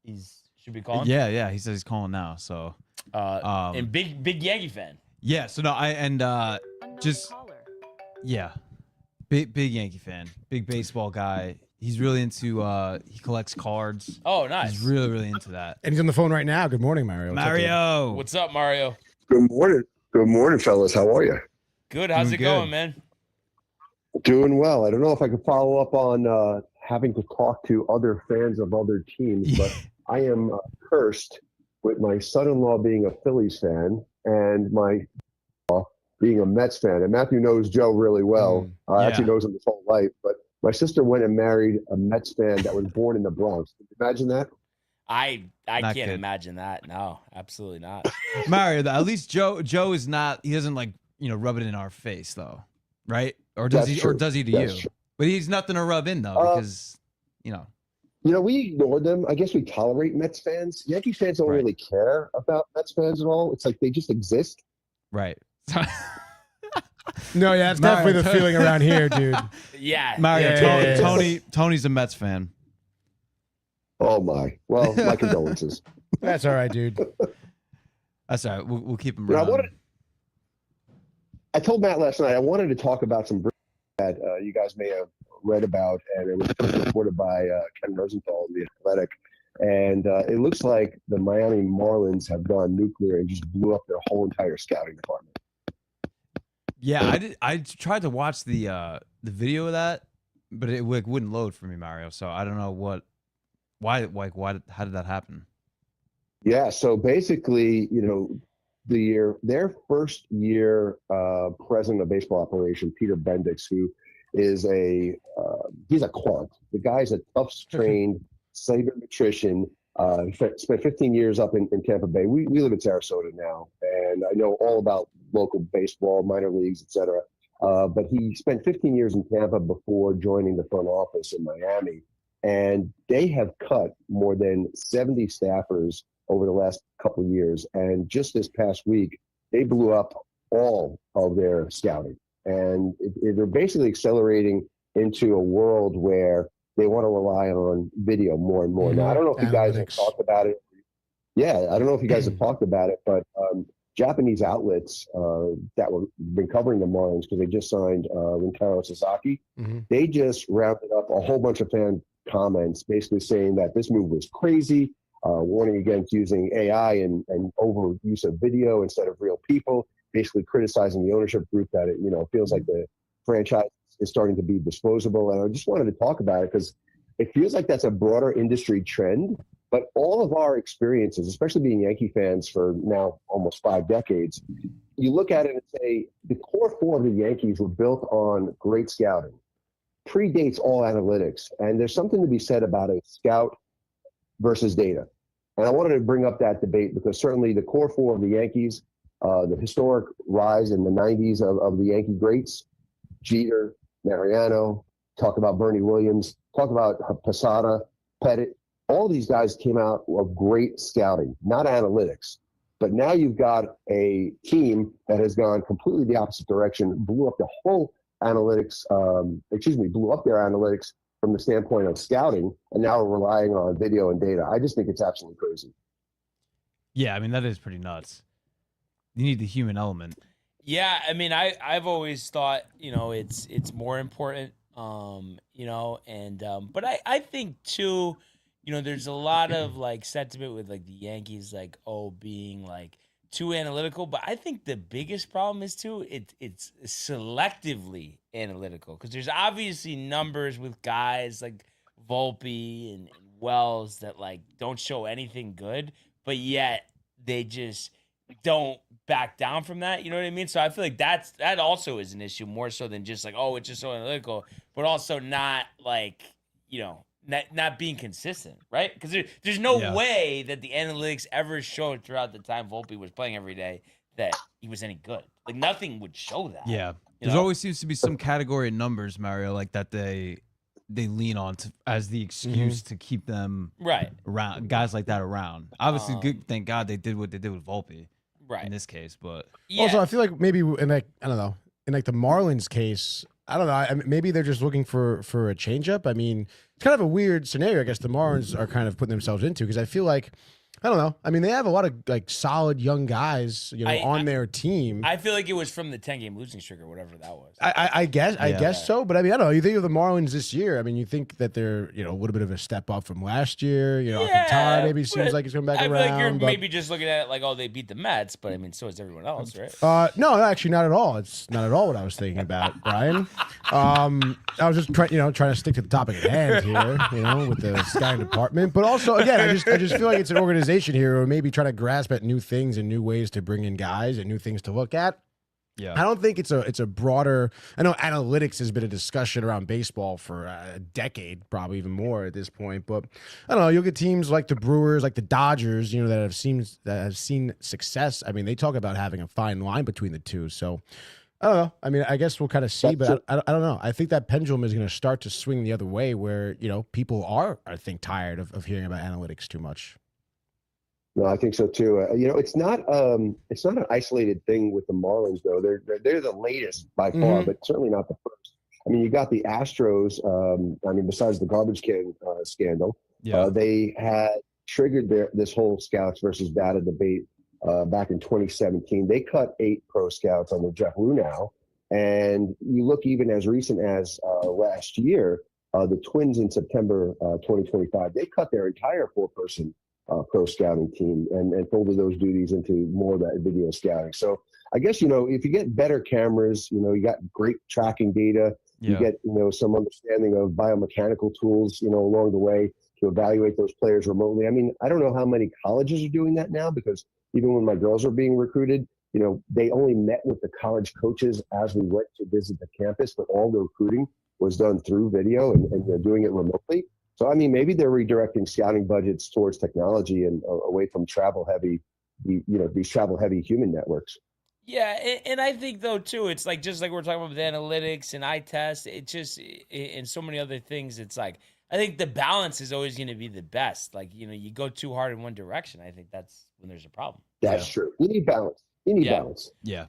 He's should be calling. Yeah. He says he's calling now. So. And big Yankee fan. Yeah. So no, just yeah, big Yankee fan, big baseball guy. He's really into. He collects cards. Oh, nice. He's really into that. And he's on the phone right now. Good morning, Mario. What's up, dude? Mario. What's up, Mario? Good morning. Good morning, fellas. How are you? Good. How's Doing it going, good. man? Doing well. I don't know if I can follow up on having to talk to other fans of other teams, but I am cursed with my son-in-law being a Phillies fan and my being a Mets fan. And Matthew knows Joe really well. Actually knows him his whole life. But my sister went and married a Mets fan that was born in the Bronx. Can you imagine that? I can't imagine that. No, absolutely not. Mario, at least Joe is not. He doesn't like rub it in our face though, right? Or does he? True. Or does he to you? True. But he's nothing to rub in though, because we ignore them. I guess we tolerate Mets fans. Yankee fans don't really care about Mets fans at all. It's like they just exist. Right. No, yeah, it's definitely the feeling around here, dude. Yeah. Mario, Tony's a Mets fan. Oh my! Well, my condolences. That's all right, dude. That's all right. We'll keep him around. I told Matt last night I wanted to talk about some that you guys may have read about, and it was reported by Ken Rosenthal in The Athletic. And it looks like the Miami Marlins have gone nuclear and just blew up their whole entire scouting department. Yeah, I tried to watch the video of that, but it wouldn't load for me, Mario. So I don't know why how did that happen? Yeah, so basically, their first year president of baseball operation, Peter Bendix, who is he's a quant. The guy's a Tufts trained sabermetrician. Spent 15 years up in Tampa Bay. We live in Sarasota now, and I know all about local baseball, minor leagues, etc. But he spent 15 years in Tampa before joining the front office in Miami. And they have cut more than 70 staffers over the last couple of years. And just this past week, they blew up all of their scouting. And they're basically accelerating into a world where they want to rely on video more and more. Now, I don't know if you guys have talked about it. Yeah, I don't know if you guys have talked about it, but Japanese outlets that were been covering the Marlins because they just signed Rintaro Sasaki, they just rounded up a whole bunch of fan comments basically saying that this move was crazy, warning against using AI and overuse of video instead of real people, basically criticizing the ownership group that it feels like the franchise is starting to be disposable. And I just wanted to talk about it because it feels like that's a broader industry trend, but all of our experiences, especially being Yankee fans for now almost 5 decades, you look at it and say the core four of the Yankees were built on great scouting, predates all analytics. And there's something to be said about a scout versus data. And I wanted to bring up that debate because certainly the core four of the Yankees, the historic rise in the 90s of the Yankee greats, Jeter, Mariano, talk about Bernie Williams, talk about Posada, Pettit. All these guys came out of great scouting, not analytics. But now you've got a team that has gone completely the opposite direction, blew up the whole analytics, blew up their analytics from the standpoint of scouting, and now we're relying on video and data. I just think it's absolutely crazy. Yeah, I mean, that is pretty nuts. You need the human element. Yeah, I mean, I've always thought, it's more important, but I think too, there's a lot of sentiment with the Yankees, being too analytical, but I think the biggest problem is too, it's selectively analytical because there's obviously numbers with guys like Volpe and Wells that don't show anything good, but yet they just don't back down from that. You know what I mean? So I feel like that also is an issue more so than just it's just so analytical, but also not not being consistent, right? Because there's no way that the analytics ever showed throughout the time Volpe was playing every day that he was any good. Nothing would show that. Yeah. There always seems to be some category of numbers, Mario, that they lean on as the excuse to keep them around, guys like that around. Obviously, good. Thank God they did what they did with Volpe. Right. In this case, but also I feel like maybe in I don't know, in the Marlins case, I don't know, maybe they're just looking for a changeup. I mean, it's kind of a weird scenario, I guess the Marlins are kind of putting themselves into because I feel like I don't know. I mean, they have a lot of like solid young guys, on their team. I feel like it was from the 10-game losing streak or whatever that was. I guess so. But I mean, I don't know. You think of the Marlins this year. I mean, you think that they're a little bit of a step up from last year. Alcantara maybe seems like he's coming back around. I feel like you're maybe just looking at it like, oh, they beat the Mets, but I mean, so is everyone else, right? No, actually, not at all. It's not at all what I was thinking about, Brian. I was just trying to stick to the topic at hand here, with the scouting department. But also, again, I just feel like it's an organization here, or maybe try to grasp at new things and new ways to bring in guys and new things to look at. Yeah, I don't think it's a broader. I know analytics has been a discussion around baseball for a decade, probably even more at this point. But I don't know. You'll get teams like the Brewers, like the Dodgers, that have seen success. I mean, they talk about having a fine line between the two. So I don't know. I mean, I guess we'll kind of see, but I don't know. I think that pendulum is going to start to swing the other way, where people are, I think, tired of hearing about analytics too much. No, I think so too. It's not an isolated thing with the Marlins though. They're the latest by far, but certainly not the first. I mean, you got the Astros. Besides the garbage can scandal, they had triggered this whole scouts versus data debate back in 2017. They cut 8 pro scouts under Jeff Luhnow, and you look even as recent as last year, the Twins in September 2025. They cut their entire 4-person pro scouting team and folded those duties into more of that video scouting. So I guess, if you get better cameras, you got great tracking data, you get, some understanding of biomechanical tools, along the way to evaluate those players remotely. I mean, I don't know how many colleges are doing that now, because even when my girls were being recruited, they only met with the college coaches as we went to visit the campus, but all the recruiting was done through video and they're doing it remotely. So, I mean, maybe they're redirecting scouting budgets towards technology and away from these travel-heavy human networks. Yeah, and I think, though, too, it's like, just like we're talking about with analytics and eye test, it just, and so many other things, it's like, I think the balance is always going to be the best. Like, you go too hard in one direction, I think that's when there's a problem. That's true. You need balance. Balance. Yeah.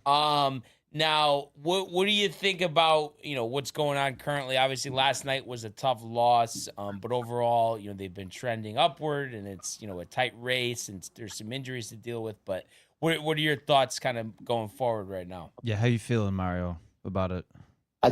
Now, what do you think about, what's going on currently? Obviously, last night was a tough loss, but overall, they've been trending upward, and it's, a tight race, and there's some injuries to deal with. But what are your thoughts kind of going forward right now? Yeah, how you feeling, Mario, about it? I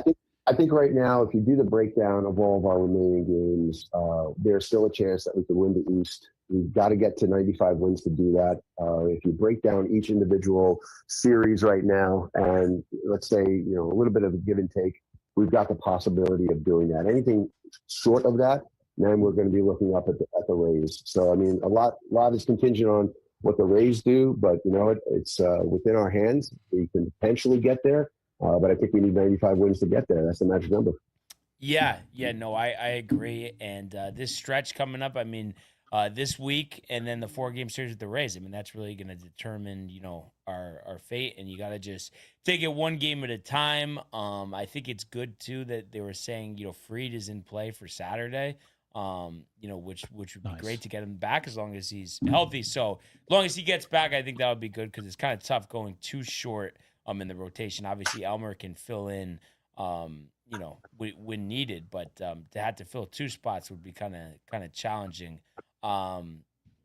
think right now, if you do the breakdown of all of our remaining games, there's still a chance that we could win the East. We've got to get to 95 wins to do that. If you break down each individual series right now, and let's say, a little bit of a give and take, we've got the possibility of doing that. Anything short of that, then we're going to be looking up at the Rays. So, I mean, a lot is contingent on what the Rays do, but it's within our hands. We can potentially get there, but I think we need 95 wins to get there. That's the magic number. Yeah, no, I agree. And this stretch coming up, I mean, this week, and then the 4-game series with the Rays. I mean, that's really going to determine, our fate, and you got to just take it one game at a time. I think it's good too that they were saying, Fried is in play for Saturday, which would be great to get him back as long as he's healthy. So as long as he gets back, I think that would be good, because it's kind of tough going too short in the rotation. Obviously, Elmer can fill in, when needed, but to have to fill 2 spots would be kind of challenging.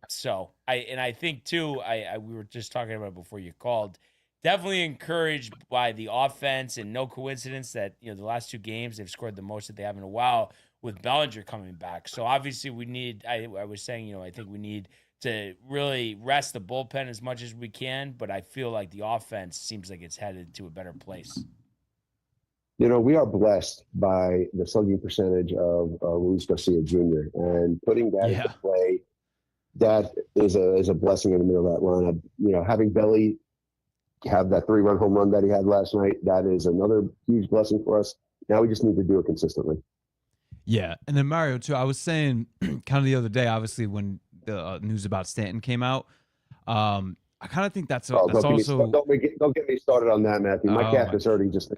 So I think too, we were just talking about it before you called, definitely encouraged by the offense, and no coincidence that, the last 2 games they've scored the most that they have in a while, with Bellinger coming back. So obviously we need, I was saying, I think we need to really rest the bullpen as much as we can, but I feel like the offense seems like it's headed to a better place. We are blessed by the slugging percentage of Luis Garcia Jr. and putting that into play. That is a blessing in the middle of that lineup. Having Belly have that 3-run home run that he had last night, that is another huge blessing for us. Now we just need to do it consistently. Yeah, and then Mario too. I was saying kind of the other day, obviously when the news about Stanton came out, I kind of think that's also. Don't get me started on that, Matthew. My cap is already just.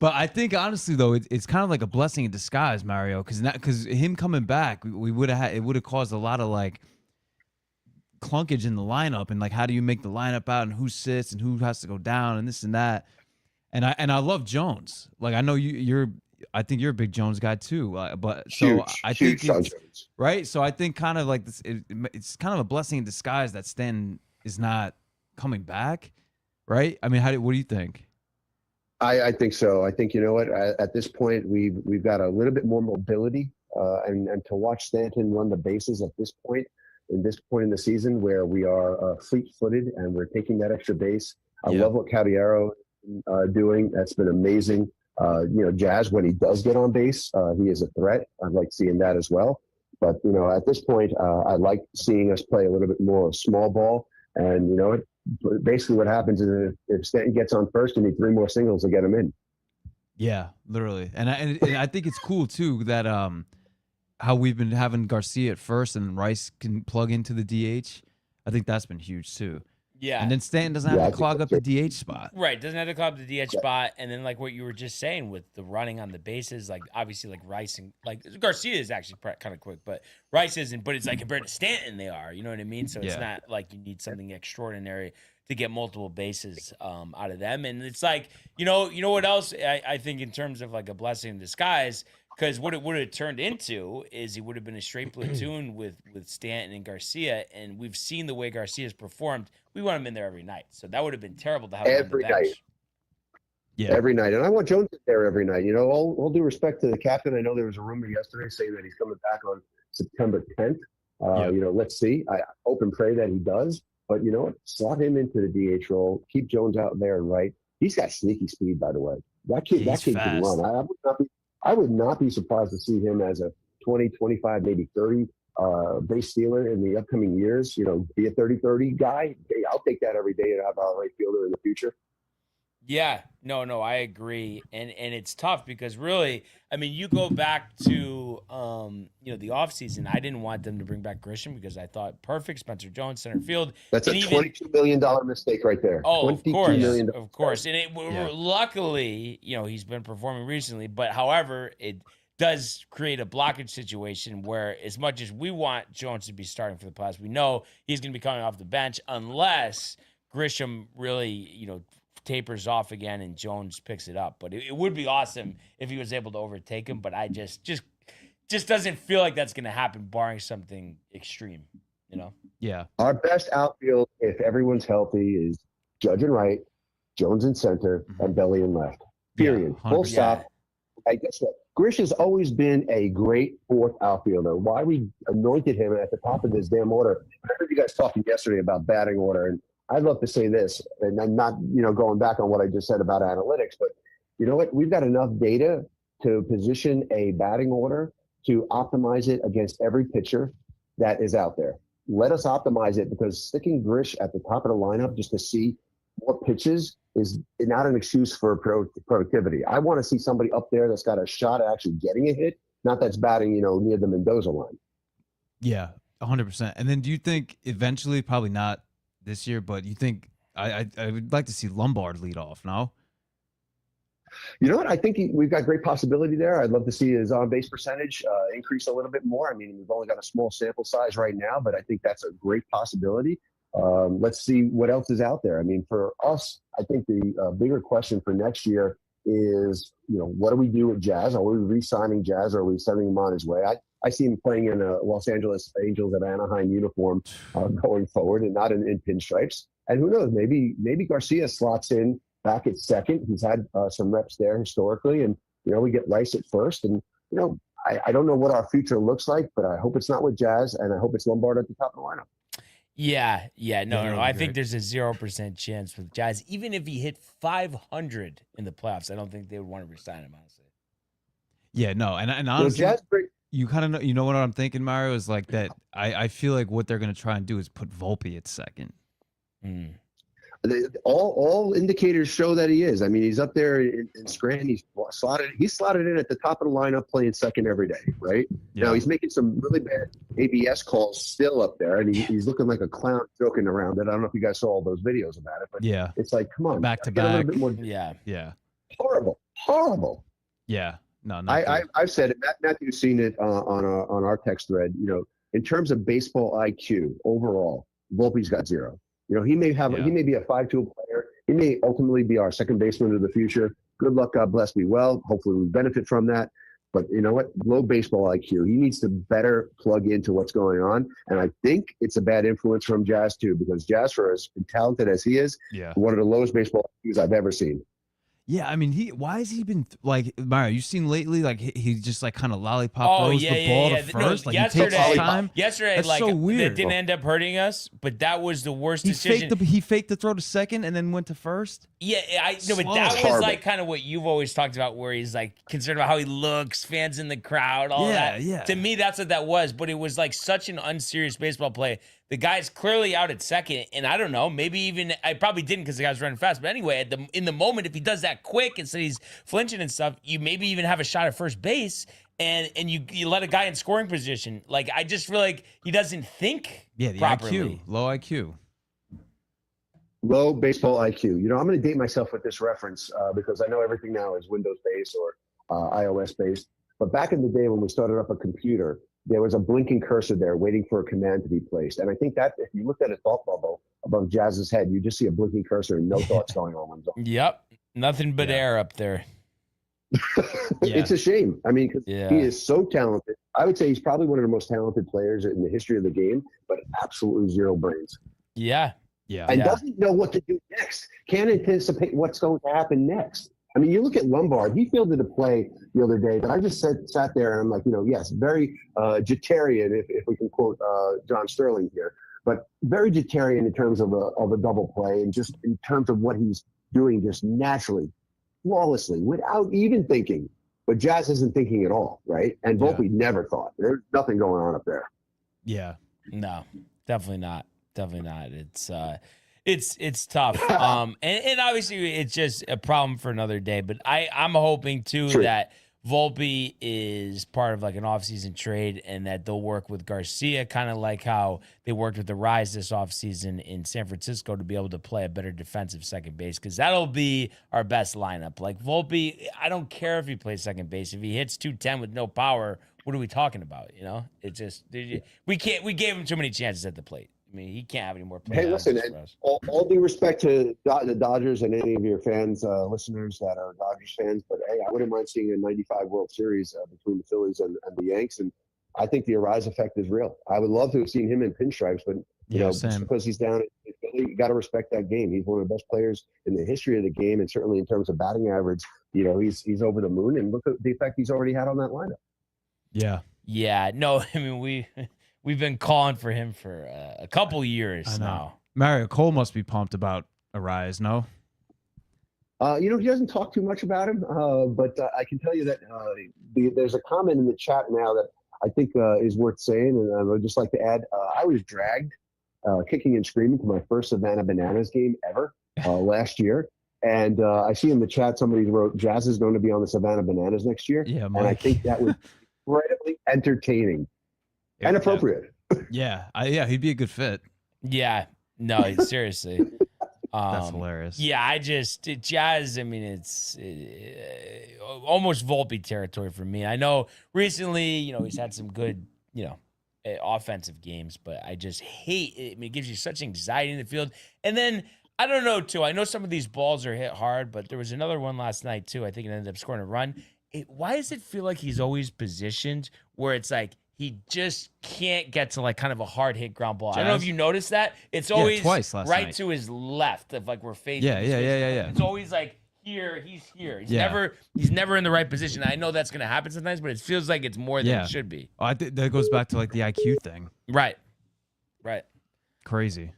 But I think honestly though, it's kind of like a blessing in disguise, Mario, because him coming back, we would have caused a lot of like clunkage in the lineup, and like how do you make the lineup out, and who sits and who has to go down, and this and that. And I love Jones. Like I know you're I think you're a big Jones guy too. But Huge, so I huge think Sean it's Jones. right. So I think kind of like this. It's kind of a blessing in disguise that Stanton is not coming back, right? I mean, what do you think? I think so. I think, you know what, at this point, we've got a little bit more mobility, and to watch Stanton run the bases at this point in the season where we are fleet-footed and we're taking that extra base. I love what Caballero doing. That's been amazing. Jazz, when he does get on base, he is a threat. I like seeing that as well. But, at this point, I like seeing us play a little bit more small ball. And, basically what happens is if Stanton gets on first, you need 3 more singles to get him in. Yeah, literally. And I think it's cool too that how we've been having Garcia at first and Rice can plug into the DH. I think that's been huge too. Yeah. And then Stanton doesn't have to clog up the DH spot. Right. Doesn't have to clog up the DH spot. And then like what you were just saying with the running on the bases, like obviously like Rice and like Garcia is actually kind of quick, but Rice isn't, but it's like compared to Stanton, they are, you know what I mean? So it's not like you need something extraordinary to get multiple bases out of them. And it's like, you know what else I think in terms of like a blessing in disguise, because what it would have turned into is he would have been a straight platoon with Stanton and Garcia, and we've seen the way Garcia's performed. We want him in there every night, so that would have been terrible to have him every on the bench. night. Yeah, every night, and I want Jones in there every night. All due respect to the captain. I know there was a rumor yesterday saying that he's coming back on September 10th. Let's see. I hope and pray that he does. But you know what? Slot him into the DH role. Keep Jones out there and right. He's got sneaky speed, by the way. That kid can run. I would not be surprised to see him as a 20, 25, maybe 30 base stealer in the upcoming years. Be a 30-30 guy. Hey, I'll take that every day and have a right fielder in the future. Yeah, no, I agree, and it's tough because really, I mean, you go back to the offseason. I didn't want them to bring back Grisham because I thought perfect Spencer Jones center field. That's a $22 million mistake right there. Oh, of course, and luckily, he's been performing recently. But however, it does create a blockage situation where, as much as we want Jones to be starting for the Pirates, we know he's going to be coming off the bench unless Grisham really, tapers off again and Jones picks it up. But it would be awesome if he was able to overtake him. But I just doesn't feel like that's going to happen, barring something extreme. Yeah. Our best outfield, if everyone's healthy, is Judge and right, Jones in center, and Belly in left. Period. Full stop. I guess what? Grish has always been a great fourth outfielder. Why we anointed him at the top of this damn order? I heard you guys talking yesterday about batting order, and I'd love to say this, and I'm not, going back on what I just said about analytics, but you know what? We've got enough data to position a batting order to optimize it against every pitcher that is out there. Let us optimize it, because sticking Grish at the top of the lineup just to see more pitches is not an excuse for productivity. I want to see somebody up there that's got a shot at actually getting a hit, not that's batting, near the Mendoza line. Yeah, 100%. And then do you think eventually, probably not this year, but you think I would like to see Lombard lead off, no? You know what? I think we've got great possibility there. I'd love to see his on-base percentage increase a little bit more. I mean, we've only got a small sample size right now, but I think that's a great possibility. Let's see what else is out there. I mean, for us, I think the bigger question for next year is, what do we do with Jazz? Are we re-signing Jazz, or are we sending him on his way? I see him playing in a Los Angeles Angels at Anaheim uniform going forward, and not in pinstripes. And who knows? Maybe Garcia slots in back at second. He's had some reps there historically, and we get Rice at first. And I don't know what our future looks like, but I hope it's not with Jazz, and I hope it's Lombard at the top of the lineup. Yeah. No. I think there's a 0% chance with Jazz. Even if he hit 500 in the playoffs, I don't think they would want to resign him, honestly. Yeah, no. And honestly, you kind of know what I'm thinking, Mario, is like that. I feel like what they're going to try and do is put Volpe at second. All indicators show that he is. I mean, he's up there in Scranton. He's slotted in at the top of the lineup, playing second every day, right? Yeah. Now he's making some really bad ABS calls still up there, and he's looking like a clown joking around it. I don't know if you guys saw all those videos about it, but yeah, it's like, come on, back to back. A little bit more, yeah, horrible. Yeah, no. I've said it. Matthew's seen it on our text thread. In terms of baseball IQ overall, Volpe's got 0. He may be a 5-tool player. He may ultimately be our second baseman of the future. good luck. God bless me well. Hopefully we benefit from that. But you know what? Low baseball IQ. He needs to better plug into what's going on. And I think it's a bad influence from Jazz, too, because Jazz, for as talented as he is, one of the lowest baseball IQs I've ever seen. Yeah, I mean, why has he been like Mario? You seen lately, like he just like kind of lollipop throws the ball to first. No, like he takes his time. Yesterday, that's like so weird. It didn't end up hurting us, but that was the worst decision. He faked the throw to second and then went to first. Yeah, I know, but that was like kind of what you've always talked about, where he's like concerned about how he looks, fans in the crowd, all that. Yeah. To me, that's what that was. But it was like such an unserious baseball play. The guy's clearly out at second, and I don't know, maybe even I probably didn't because the guy's running fast. But anyway, in the moment, if he does that quick instead he's flinching and stuff, you maybe even have a shot at first base, and you let a guy in scoring position. Like I just feel like he doesn't think the properly. IQ, low IQ. Low baseball IQ. You know, I'm going to date myself with this reference because I know everything now is Windows-based or iOS-based. But back in the day when we started up a computer, there was a blinking cursor there waiting for a command to be placed. And I think that if you looked at a thought bubble above Jazz's head, you just see a blinking cursor and no thoughts going on. Yep. Nothing but air up there. It's a shame. I mean, because he is so talented. I would say he's probably one of the most talented players in the history of the game, but absolutely zero brains. Yeah. And doesn't know what to do next. Can't anticipate what's going to happen next. I mean, you look at Lombard. He fielded a play the other day that I just sat there and I'm like, yes, very Jeterian, if we can quote John Sterling here, but very Jeterian in terms of a double play and just in terms of what he's doing just naturally, flawlessly, without even thinking. But Jazz isn't thinking at all, right? And Volpe never thought. There's nothing going on up there. Yeah. No, definitely not. Definitely not. It's tough. And obviously it's just a problem for another day. But I'm hoping too that Volpe is part of like an offseason trade and that they'll work with Garcia, kind of like how they worked with the Rise this offseason in San Francisco to be able to play a better defensive second base, because that'll be our best lineup. Like Volpe, I don't care if he plays second base. If he hits 210 with no power, what are we talking about? You know, it's just we gave him too many chances at the plate. I mean, he can't have any more players. Hey, listen, all due respect to the Dodgers and any of your fans, listeners that are Dodgers fans, but hey, I wouldn't mind seeing a 95 World Series between the Phillies and the Yanks, and I think the Arise effect is real. I would love to have seen him in pinstripes, but just because he's down in Philly, you got to respect that game. He's one of the best players in the history of the game, and certainly in terms of batting average, he's over the moon, and look at the effect he's already had on that lineup. Yeah. No, I mean, We've been calling for him for a couple years now. Mario Cole must be pumped about Arise, no? He doesn't talk too much about him, but I can tell you that there's a comment in the chat now that I think is worth saying, and I would just like to add, I was dragged kicking and screaming to my first Savannah Bananas game ever last year. And I see in the chat somebody wrote, Jazz is going to be on the Savannah Bananas next year. Yeah, and I think that was incredibly entertaining. And appropriate. Yeah, he'd be a good fit. Yeah, no, seriously. That's hilarious. Yeah, Jazz, I mean, it's almost Volpe territory for me. I know recently, he's had some good, offensive games, but I just hate it. I mean, it gives you such anxiety in the field. And then, I don't know, too. I know some of these balls are hit hard, but there was another one last night, too. I think it ended up scoring a run. Why does it feel like he's always positioned where it's like, he just can't get to like kind of a hard hit ground ball? I don't know if you noticed that. It's always twice last right night. To his left, if like we're facing. Yeah. It's always like here, he's here. He's never in the right position. I know that's gonna happen sometimes, but it feels like it's more than it should be. I think that goes back to like the IQ thing. Right. Crazy.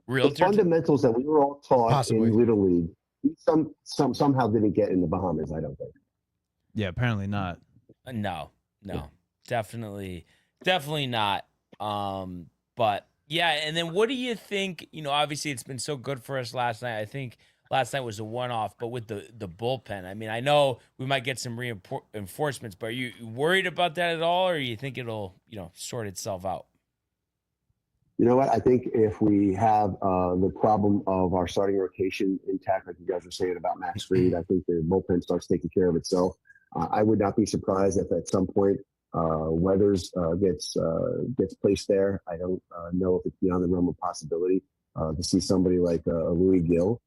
The fundamentals that we were all taught in Little League, he somehow didn't get in the Bahamas, I don't think. Yeah, apparently not. No. Definitely not. But yeah, and then what do you think? Obviously it's been so good for us last night. I think last night was a one-off, but with the bullpen, I mean, I know we might get some reinforcements, but are you worried about that at all, or you think it'll, sort itself out? You know what? I think if we have the problem of our starting rotation intact, like you guys were saying about Max Fried, I think the bullpen starts taking care of itself. I would not be surprised if at some point Weathers gets placed there. I don't know if it's beyond the realm of possibility to see somebody like Louis Gill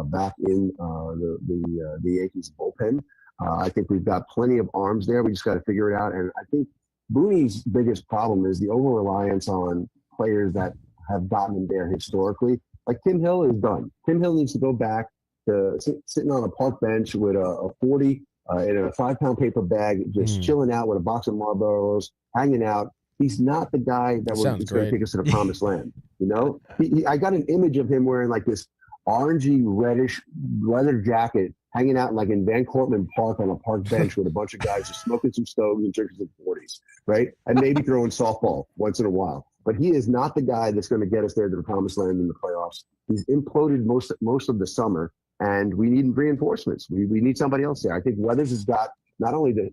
back in the Yankees bullpen. I think we've got plenty of arms there. We just got to figure it out. And I think Booney's biggest problem is the over-reliance on players that have gotten him there historically. Like Tim Hill is done. Tim Hill needs to go back to sitting on a park bench with a 40 in a 5-pound paper bag, just chilling out with a box of Marlboros, hanging out. He's not the guy that was going to take us to the promised land. You know, I got an image of him wearing like this orangey reddish leather jacket, hanging out like in Van Cortlandt Park on a park bench with a bunch of guys just smoking some stoves and drinking some 40s, right? And maybe throwing softball once in a while. But he is not the guy that's going to get us there to the promised land in the playoffs. He's imploded most of the summer, and we need reinforcements. We need somebody else there. I think Weathers has got not only the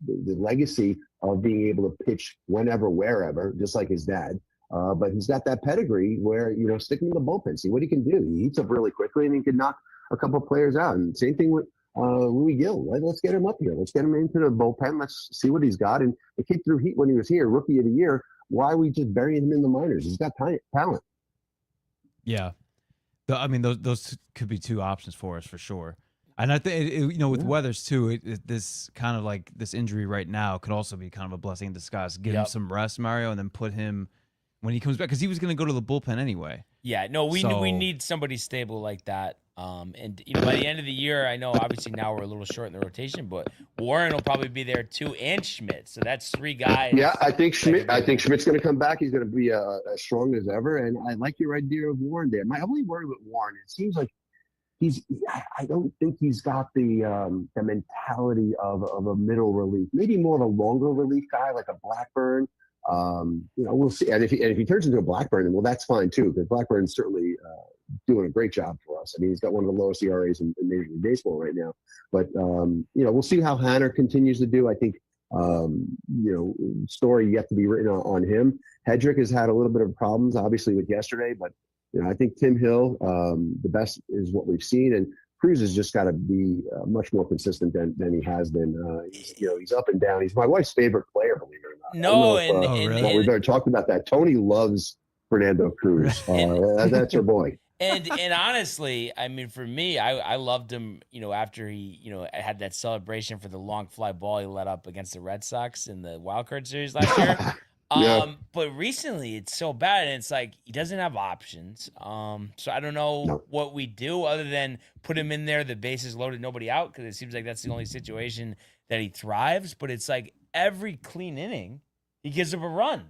legacy of being able to pitch whenever, wherever, just like his dad, but he's got that pedigree where, you know, stick him in the bullpen, see what he can do. He heats up really quickly, and he can knock a couple of players out. And same thing with Louis Gill. Let's get him up here. Let's get him into the bullpen. Let's see what he's got. And the kid threw heat when he was here, rookie of the year. Why are we just burying him in the minors? He's got talent. Yeah. I mean, those could be two options for us for sure. And I think, you know, with Weathers too, this kind of like this injury right now could also be kind of a blessing in disguise. Give him some rest, Mario, and then put him when he comes back, because he was going to go to the bullpen anyway. Yeah, no, we need somebody stable like that. And you know, by the end of the year, I know obviously now we're a little short in the rotation, but Warren will probably be there too, and Schmidt. So that's 3 guys. Yeah, I think Schmidt's going to come back. He's going to be as strong as ever. And I like your idea of Warren there. My only worry with Warren, it seems like I don't think he's got the mentality of a middle relief. Maybe more of a longer relief guy, like a Blackburn. You know, we'll see. And if he turns into a Blackburn, well, that's fine too, because Blackburn's certainly doing a great job for us. I mean, he's got one of the lowest ERAs in Major League Baseball right now. But you know, we'll see how Hanner continues to do. I think you know, story yet to be written on him. Hedrick has had a little bit of problems, obviously, with yesterday, but you know, I think Tim Hill, the best is what we've seen, and Cruz has just got to be much more consistent than he has been. He's up and down. He's my wife's favorite player, believe it or not. No, really? We better talk about that. Tony loves Fernando Cruz. That's her boy. And honestly, I mean, for me, I loved him, you know, after he, you know, had that celebration for the long fly ball he let up against the Red Sox in the wild card series last year. But recently it's so bad, and it's like he doesn't have options. So I don't know what we do other than put him in there, the bases loaded, nobody out, because it seems like that's the only situation that he thrives. But it's like every clean inning, he gives up a run.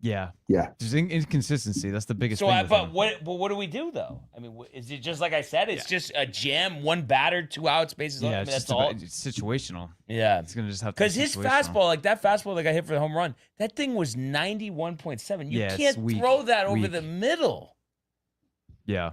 Yeah. There's inconsistency. That's the biggest thing. So, what do we do though? I mean, is it just like I said? It's just a jam, one batter, 2 outs, bases loaded. Yeah, I mean, it's that's all. It's situational. Yeah, it's gonna just have to. Because his fastball, like that fastball that got hit for the home run, that thing was 91.7. You can't throw that over the middle. Yeah.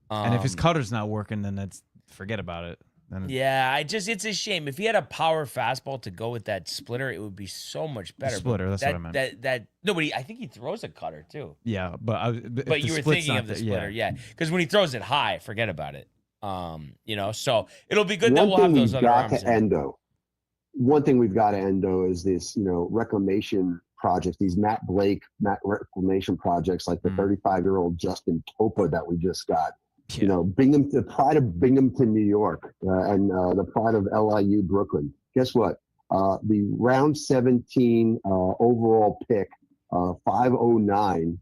And if his cutter's not working, then forget about it. It's a shame. If he had a power fastball to go with that splitter, it would be so much better. Splitter, that's what I meant. I think he throws a cutter too. Yeah, but you were thinking of the splitter, because when he throws it high, forget about it. You know, so it'll be good that we'll have those other arms. One thing we've got to end though is this, you know, reclamation projects, these Matt reclamation projects, like the 35-year-old Justin Topa that we just got. You know, Bingham, the pride of Binghamton, New York, and the pride of LIU Brooklyn. Guess what? The round 17 overall pick, 509,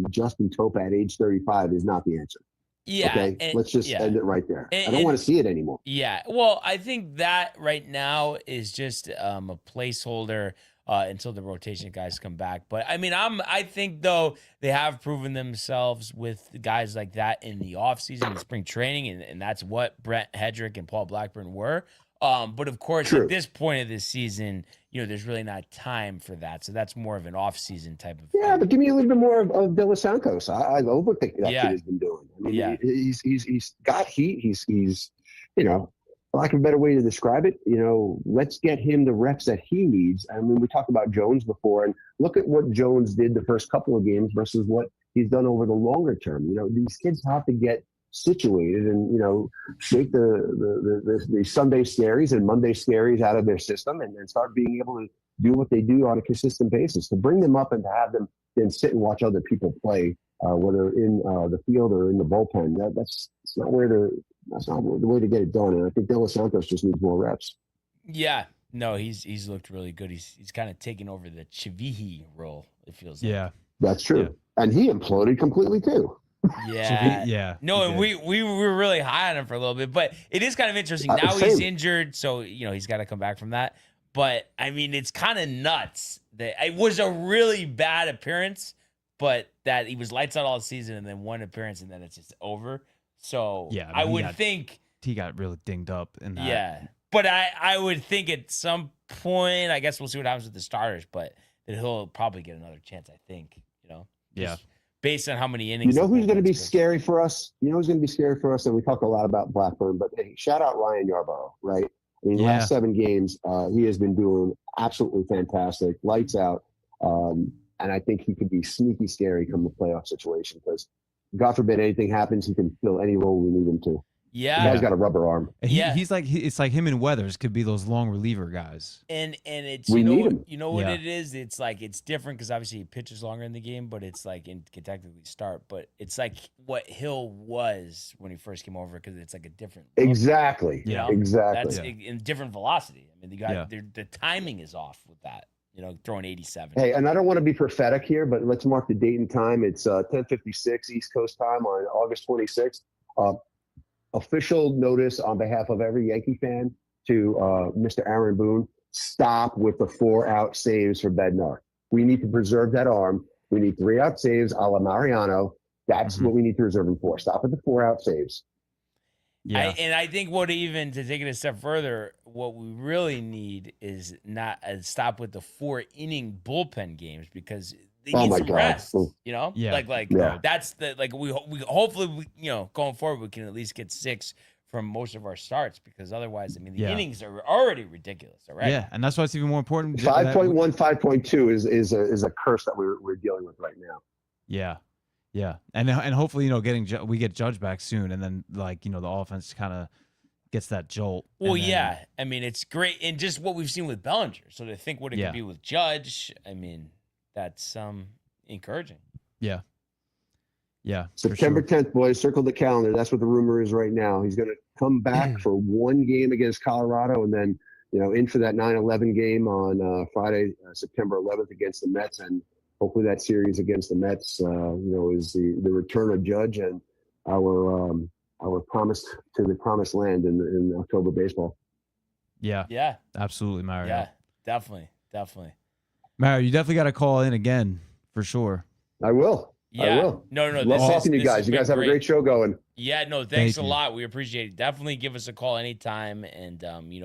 Justin Topa at age 35 is not the answer. Yeah. Okay, let's just end it right there. I don't want to see it anymore. Yeah. Well, I think that right now is just a placeholder until the rotation guys come back. But I mean, I think though they have proven themselves with guys like that in the offseason and spring training, and that's what Brent Hedrick and Paul Blackburn were. But of course, at this point of this season, you know, there's really not time for that. So that's more of an off-season type of thing. But give me a little bit more of De Los Santos. I love what that kid has been doing. I mean, he's got heat. He's you know, for lack of a better way to describe it, you know, let's get him the reps that he needs. I mean, we talked about Jones before, and look at what Jones did the first couple of games versus what he's done over the longer term. You know, these kids have to get situated and, you know, shake the Sunday scaries and Monday scaries out of their system and start being able to do what they do on a consistent basis. To bring them up and to have them then sit and watch other people play whether in the field or in the bullpen. That's not the way to get it done. And I think De Los Santos just needs more reps. Yeah. No, he's looked really good. He's kind of taken over the Chivihi role, it feels like. Yeah. That's true. Yeah. And he imploded completely too. Yeah. Yeah. No, and we were really high on him for a little bit, but it is kind of interesting. Now he's injured, so he's got to come back from that. But I mean, it's kind of nuts that it was a really bad appearance, but that he was lights out all season and then one appearance and then it's just over. So Yeah, I would think he got really dinged up in that. Yeah. But I would think at some point, I guess we'll see what happens with the starters, but that he'll probably get another chance, I think, Yeah. Based on how many innings. You know who's going to be scary for us? And we talk a lot about Blackburn, but hey, shout out Ryan Yarborough, right? I mean, last 7 games, he has been doing absolutely fantastic, lights out. And I think he could be sneaky scary come the playoff situation because, God forbid anything happens, he can fill any role we need him to. Yeah, the guy's got a rubber arm. It's like him and Weathers could be those long reliever guys. And it's we need him. You know what it is? It's like it's different because obviously he pitches longer in the game, but it's like can technically start. But it's like what Hill was when he first came over because it's like a different look, exactly. Exactly. That's in different velocity. I mean, the timing is off with that. Throwing 87. Hey, and I don't want to be prophetic here, but let's mark the date and time. It's 10:56 East Coast time on August 26th. Official notice on behalf of every Yankee fan to Mr. Aaron Boone, stop with the 4-out saves for Bednar. We need to preserve that arm. We need 3-out saves a la Mariano. That's what we need to reserve him for. Stop with the 4-out saves. Yeah. And I think to take it a step further, what we really need is not stop with the 4-inning bullpen games because they need some rest. That's we hopefully going forward we can at least get 6 from most of our starts because otherwise, I mean, the innings are already ridiculous already. Yeah, and that's why it's even more important. 5.1, 5.2 is a curse that we're dealing with right now. Yeah. Yeah, and hopefully we get Judge back soon, and then the offense kind of gets that jolt. Well, I mean it's great, and just what we've seen with Bellinger. So to think what it could be with Judge, I mean that's encouraging. Yeah. September 10th, boys. Circle the calendar. That's what the rumor is right now. He's going to come back for one game against Colorado, and then in for that 9-11 game on Friday, September 11th against the Mets, and hopefully that series against the Mets, is the return of Judge and our promise to the promised land in October baseball. Yeah, absolutely, Mario. Yeah, definitely. Mario, you definitely got to call in again for sure. I will. Yeah. I will. No. Love talking to you guys. You guys have a great show going. Yeah, no, thanks a lot. We appreciate it. Definitely give us a call anytime. And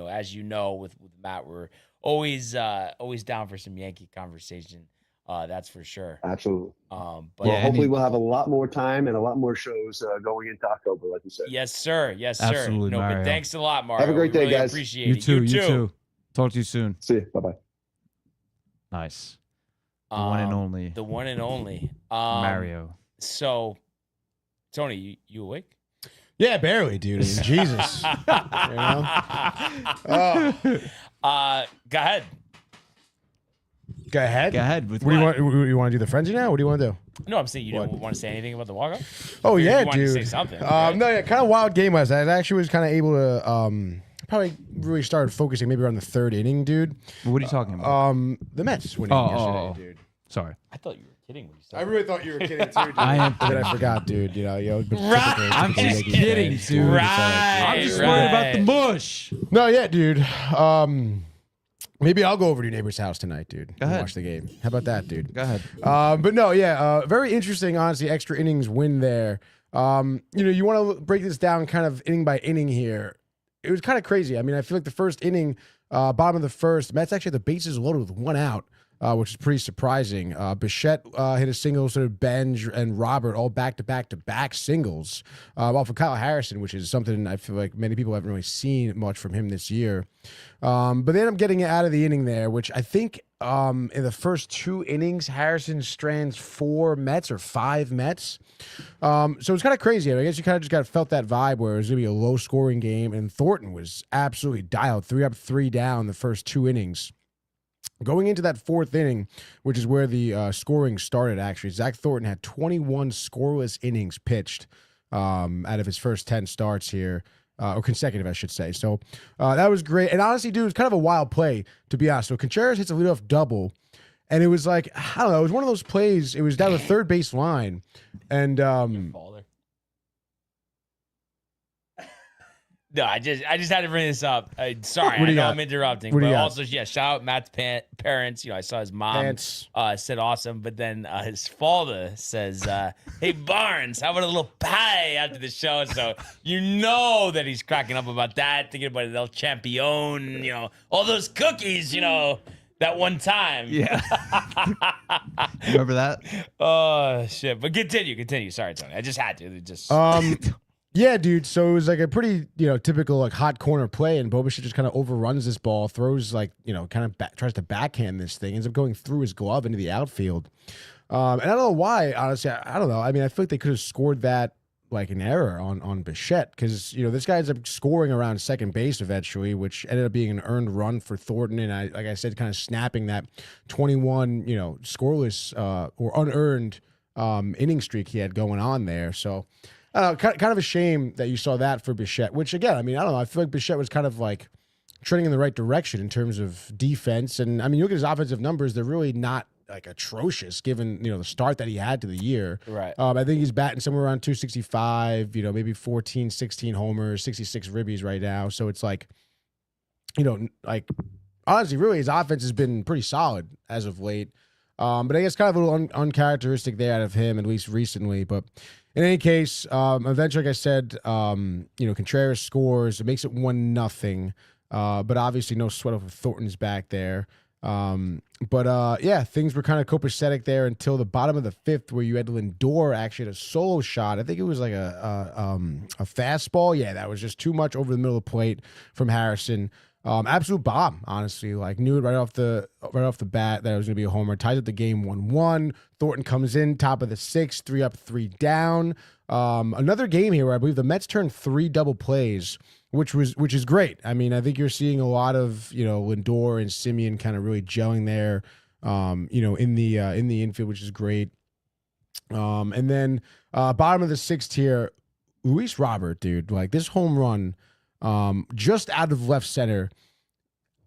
as you know, with Matt, we're always down for some Yankee conversation. That's for sure. Absolutely. But hopefully we'll have a lot more time and a lot more shows going into October, like you said. Yes, sir. Absolutely, No, Mario. But thanks a lot, Mario. Have a great day, guys. Appreciate it. You too. too. Talk to you soon. See you. Bye-bye. Nice. The one and only. The one and only. Mario. So, Tony, you awake? Yeah, barely, dude. I mean, Jesus. Go ahead. Go ahead. With what do you want? You want to do the frenzy now? What do you want to do? No, I'm saying you don't want to say anything about the walk-up. Oh yeah, you dude. To say something. Right? No, yeah, kind of wild game last night. I actually was kind of able to probably really started focusing maybe around the 3rd inning, dude. What are you talking about? The Mets winning yesterday, dude. Sorry. I thought you were kidding when you said I really thought you were kidding too, dude. I am But I forgot, dude. I'm just kidding, dude. I'm just worried about the mush. No, yeah, dude. Maybe I'll go over to your neighbor's house tonight, dude. Go ahead. And watch the game. How about that, dude? Go ahead. But no, yeah, very interesting, honestly, extra innings win there. You want to break this down kind of inning by inning here. It was kind of crazy. I mean, I feel like the first inning, bottom of the first, Mets actually had the bases loaded with 1 out. Which is pretty surprising. Bichette hit a single, sort of Benj and Robert all back-to-back singles off of Kyle Harrison, which is something I feel like many people haven't really seen much from him this year. But then I'm getting it out of the inning there, which I think in the first 2 innings, Harrison strands 4 Mets or 5 Mets. So it's kind of crazy. I guess you kind of just felt that vibe where it was going to be a low-scoring game, and Thornton was absolutely dialed, 3 up, 3 down the first 2 innings. Going into that fourth inning, which is where the scoring started, actually, Zach Thornton had 21 scoreless innings pitched out of his first 10 starts here, or consecutive, I should say. So that was great. And honestly, dude, it was kind of a wild play, to be honest. So Contreras hits a leadoff double, and it was like, I don't know, it was one of those plays. It was down the third base line, and no, I just had to bring this up. Sorry, What do I you know got? I'm interrupting, What do but you got? also, yeah, shout out Matt's parents. You know, I saw his mom Pants. said awesome, but then his father says, "Hey Barnes, how about a little pie after the show?" So you know that he's cracking up about that, thinking about El Champion, you know, all those cookies, you know, that one time. Yeah. Remember that? Oh shit! But continue. Sorry, Tony. I just had to. It just Yeah, dude. So it was like a pretty, typical like hot corner play, and Bobish just kind of overruns this ball, throws like, kind of tries to backhand this thing, ends up going through his glove into the outfield. And I don't know why, honestly. I don't know. I mean, I feel like they could have scored that like an error on Bichette, because this guy ends up scoring around second base eventually, which ended up being an earned run for Thornton, and like I said, kind of snapping that 21 scoreless or unearned inning streak he had going on there. So I don't know, kind of a shame that you saw that for Bichette, which again, I mean, I don't know. I feel like Bichette was kind of like trending in the right direction in terms of defense. And I mean, you look at his offensive numbers, they're really not like atrocious given, the start that he had to the year. Right. I think he's batting somewhere around 265, maybe 14, 16 homers, 66 ribbies right now. So it's like, like honestly, really his offense has been pretty solid as of late. But I guess kind of a little uncharacteristic there out of him, at least recently. But in any case, eventually, like I said, Contreras scores. It makes it 1-0. But obviously, no sweat over Thornton's back there. Yeah, things were kind of copacetic there until the bottom of the fifth, where you had Lindor actually had a solo shot. I think it was like a fastball. Yeah, that was just too much over the middle of the plate from Harrison. Absolute bomb, honestly. Like, knew it right off the bat that it was going to be a homer. Ties up the game 1-1. Thornton comes in top of the sixth, 3 up, 3 down. Another game here where I believe the Mets turned 3 double plays, which is great. I mean, I think you're seeing a lot of Lindor and Simeon kind of really gelling there, in the infield, which is great. And then bottom of the sixth here, Luis Robert, dude, like this home run. Just out of left center.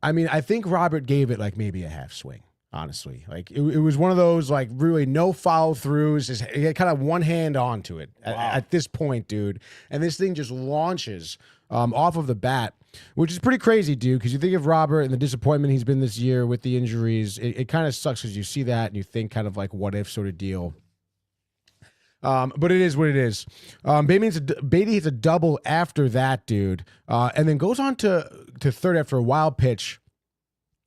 I mean, I think Robert gave it like maybe a half swing, honestly. Like it was one of those like really no follow throughs. Just he had kind of one hand onto it at this point, dude. And this thing just launches off of the bat, which is pretty crazy, dude. Because you think of Robert and the disappointment he's been this year with the injuries. It kind of sucks because you see that and you think kind of like what if sort of deal. But it is what it is. Beatty hits a double after that, dude, and then goes on to third after a wild pitch.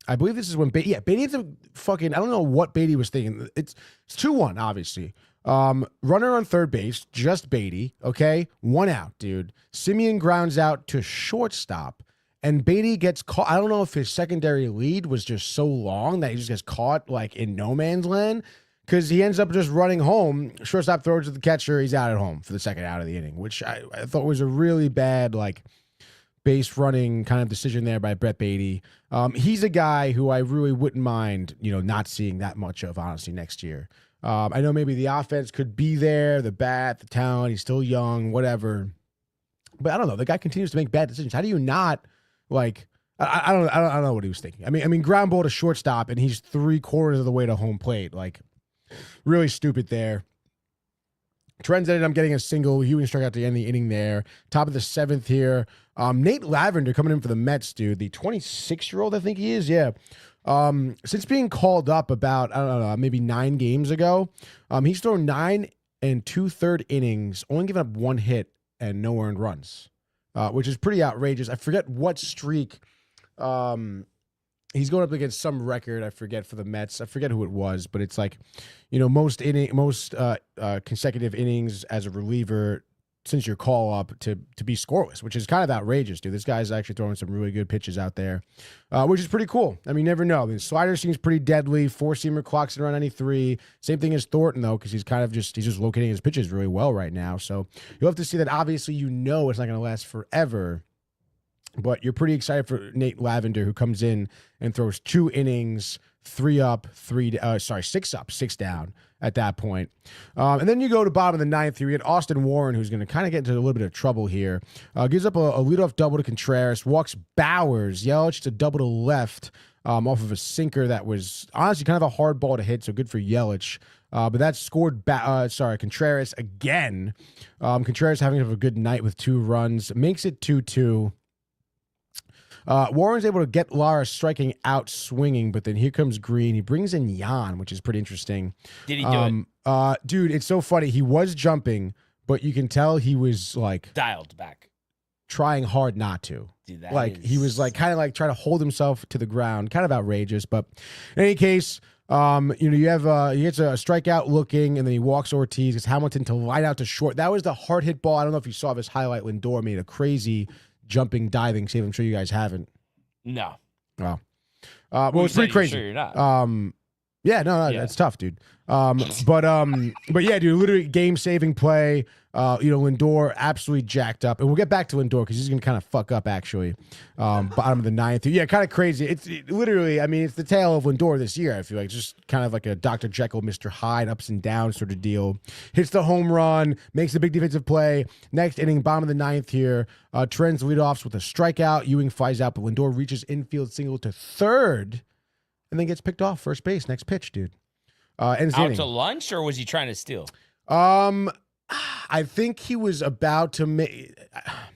I believe this is when Beatty hits a fucking, I don't know what Beatty was thinking. It's 2-1, obviously. Runner on third base, just Beatty, okay? 1 out, dude. Simeon grounds out to shortstop, and Beatty gets caught. I don't know if his secondary lead was just so long that he just gets caught like in no man's land, because he ends up just running home. Shortstop throws to the catcher. He's out at home for the second out of the inning, which I thought was a really bad, like, base running kind of decision there by Brett Beatty. He's a guy who I really wouldn't mind, not seeing that much of, honestly, next year. I know maybe the offense could be there, the bat, the talent. He's still young, whatever. But I don't know. The guy continues to make bad decisions. How do you not, like, I don't know what he was thinking. I mean, ground ball to shortstop, and he's 3/4 of the way to home plate. Like, really stupid there. Trent's ended up getting a single. Ewing struck out to end the inning there. Top of the seventh here. Nate Lavender coming in for the Mets, dude. The 26-year-old, I think he is. Yeah. Since being called up about, I don't know, maybe 9 games ago, he's thrown 9 2/3 innings, only giving up 1 hit and no earned runs, which is pretty outrageous. I forget what streak. He's going up against some record, I forget, for the Mets. I forget who it was, but it's like, most consecutive innings as a reliever since your call up to be scoreless, which is kind of outrageous, dude. This guy's actually throwing some really good pitches out there, which is pretty cool. I mean, you never know. I mean, slider seems pretty deadly. 4-seamer clocks at around 93. Same thing as Thornton, though, because he's just locating his pitches really well right now. So you'll have to see that. Obviously, it's not going to last forever. But you're pretty excited for Nate Lavender, who comes in and throws 2 innings, 6 up, 6 down at that point. And then you go to bottom of the ninth here. We get Austin Warren, who's going to kind of get into a little bit of trouble here. Gives up a leadoff double to Contreras, walks Bowers. Yelich to double to left off of a sinker that was honestly kind of a hard ball to hit, so good for Yelich. But that scored Contreras again. Contreras having a good night with 2 runs. Makes it 2-2. Warren's able to get Lara striking out swinging, but then here comes Green. He brings in Yan, which is pretty interesting. Did he do it? Dude, it's so funny. He was jumping, but you can tell he was like dialed back, trying hard not to. Dude, he was like kind of like trying to hold himself to the ground. Kind of outrageous, but in any case, you have he gets a strikeout looking, and then he walks Ortiz. Gets Hamilton to line out to short. That was the hard hit ball. I don't know if you saw this highlight. Lindor made a crazy jumping diving save. I'm sure you guys haven't. No. Oh. Well, it's pretty crazy. Sure you're not. Yeah, that's tough, dude. But yeah, dude, literally game saving play. Lindor absolutely jacked up, and we'll get back to Lindor because he's gonna kind of fuck up actually. Bottom of the ninth. Yeah, kind of crazy. It's literally, I mean, it's the tale of Lindor this year. I feel like just kind of like a Dr. Jekyll, Mr. Hyde, ups and downs sort of deal. Hits the home run, makes a big defensive play. Next inning, bottom of the ninth here. Trent's leadoffs with a strikeout. Ewing flies out, but Lindor reaches infield single to third, and then gets picked off first base. Next pitch, dude. Ends out inning. to lunch, or was he trying to steal? I think he was about to make.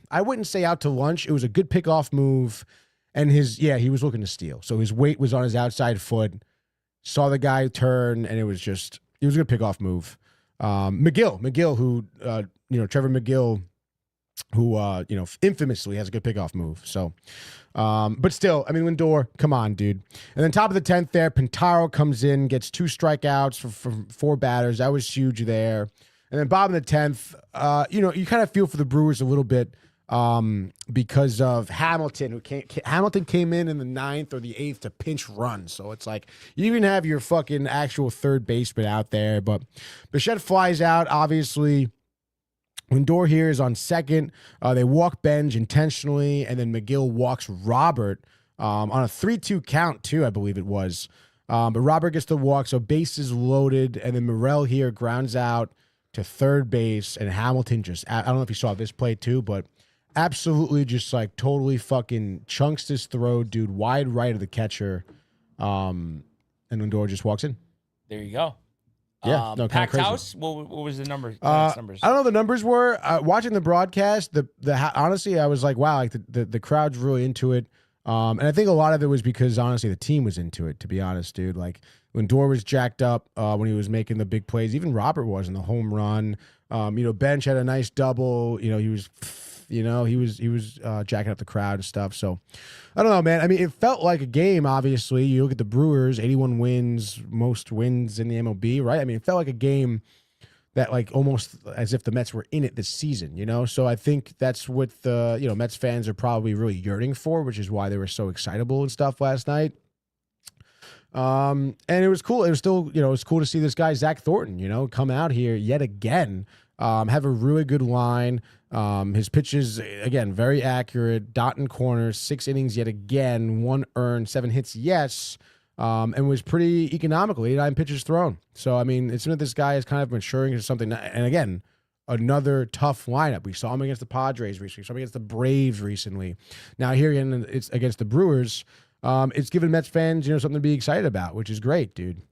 I wouldn't say out to lunch. It was a good pickoff move, and he was looking to steal. So his weight was on his outside foot. Saw the guy turn, and it was a good pickoff move. McGill, who Trevor McGill, who infamously has a good pickoff move. So, but still, I mean, Lindor, come on, dude. And then top of the 10th there, Pintaro comes in, gets 2 strikeouts from 4 batters. That was huge there. And then bottom of the 10th, you kind of feel for the Brewers a little bit because of Hamilton. Hamilton came in the 9th or the 8th to pinch run. So it's like you even have your fucking actual third baseman out there. But Bichette flies out, obviously. Lindor here is on second. They walk Benj intentionally, and then McGill walks Robert on a 3-2 count, too, I believe it was. But Robert gets the walk, so bases loaded, and then Morel here grounds out to third base, and Hamilton I don't know if you saw this play too, but absolutely just like totally fucking chunks this throw, dude, wide right of the catcher, and Lindor just walks in. There you go. Yeah, packed house. What was the number? Numbers? I don't know what the numbers were. Watching the broadcast, honestly, I was like, wow, like the crowd's really into it. And I think a lot of it was because honestly the team was into it. To be honest, dude, like Lindor was jacked up when he was making the big plays. Even Robert was in the home run. Bench had a nice double. He was jacking up the crowd and stuff. So I don't know, man. I mean, it felt like a game. Obviously, you look at the Brewers, 81 wins, most wins in the MLB, right? I mean, it felt like a game that like almost as if the Mets were in it this season, So I think that's what the Mets fans are probably really yearning for, which is why they were so excitable and stuff last night. And it was cool. It was still, it was cool to see this guy Zach Thornton, come out here yet again, have a really good line. His pitches again very accurate, dot and corners, 6 innings yet again, 1 earned, 7 hits, yes. And was pretty economical, 89 pitches thrown. So, I mean, it's that this guy is kind of maturing into something. And again, another tough lineup. We saw him against the Padres recently. We saw him against the Braves recently. Now, here again, it's against the Brewers. It's given Mets fans, something to be excited about, which is great, dude.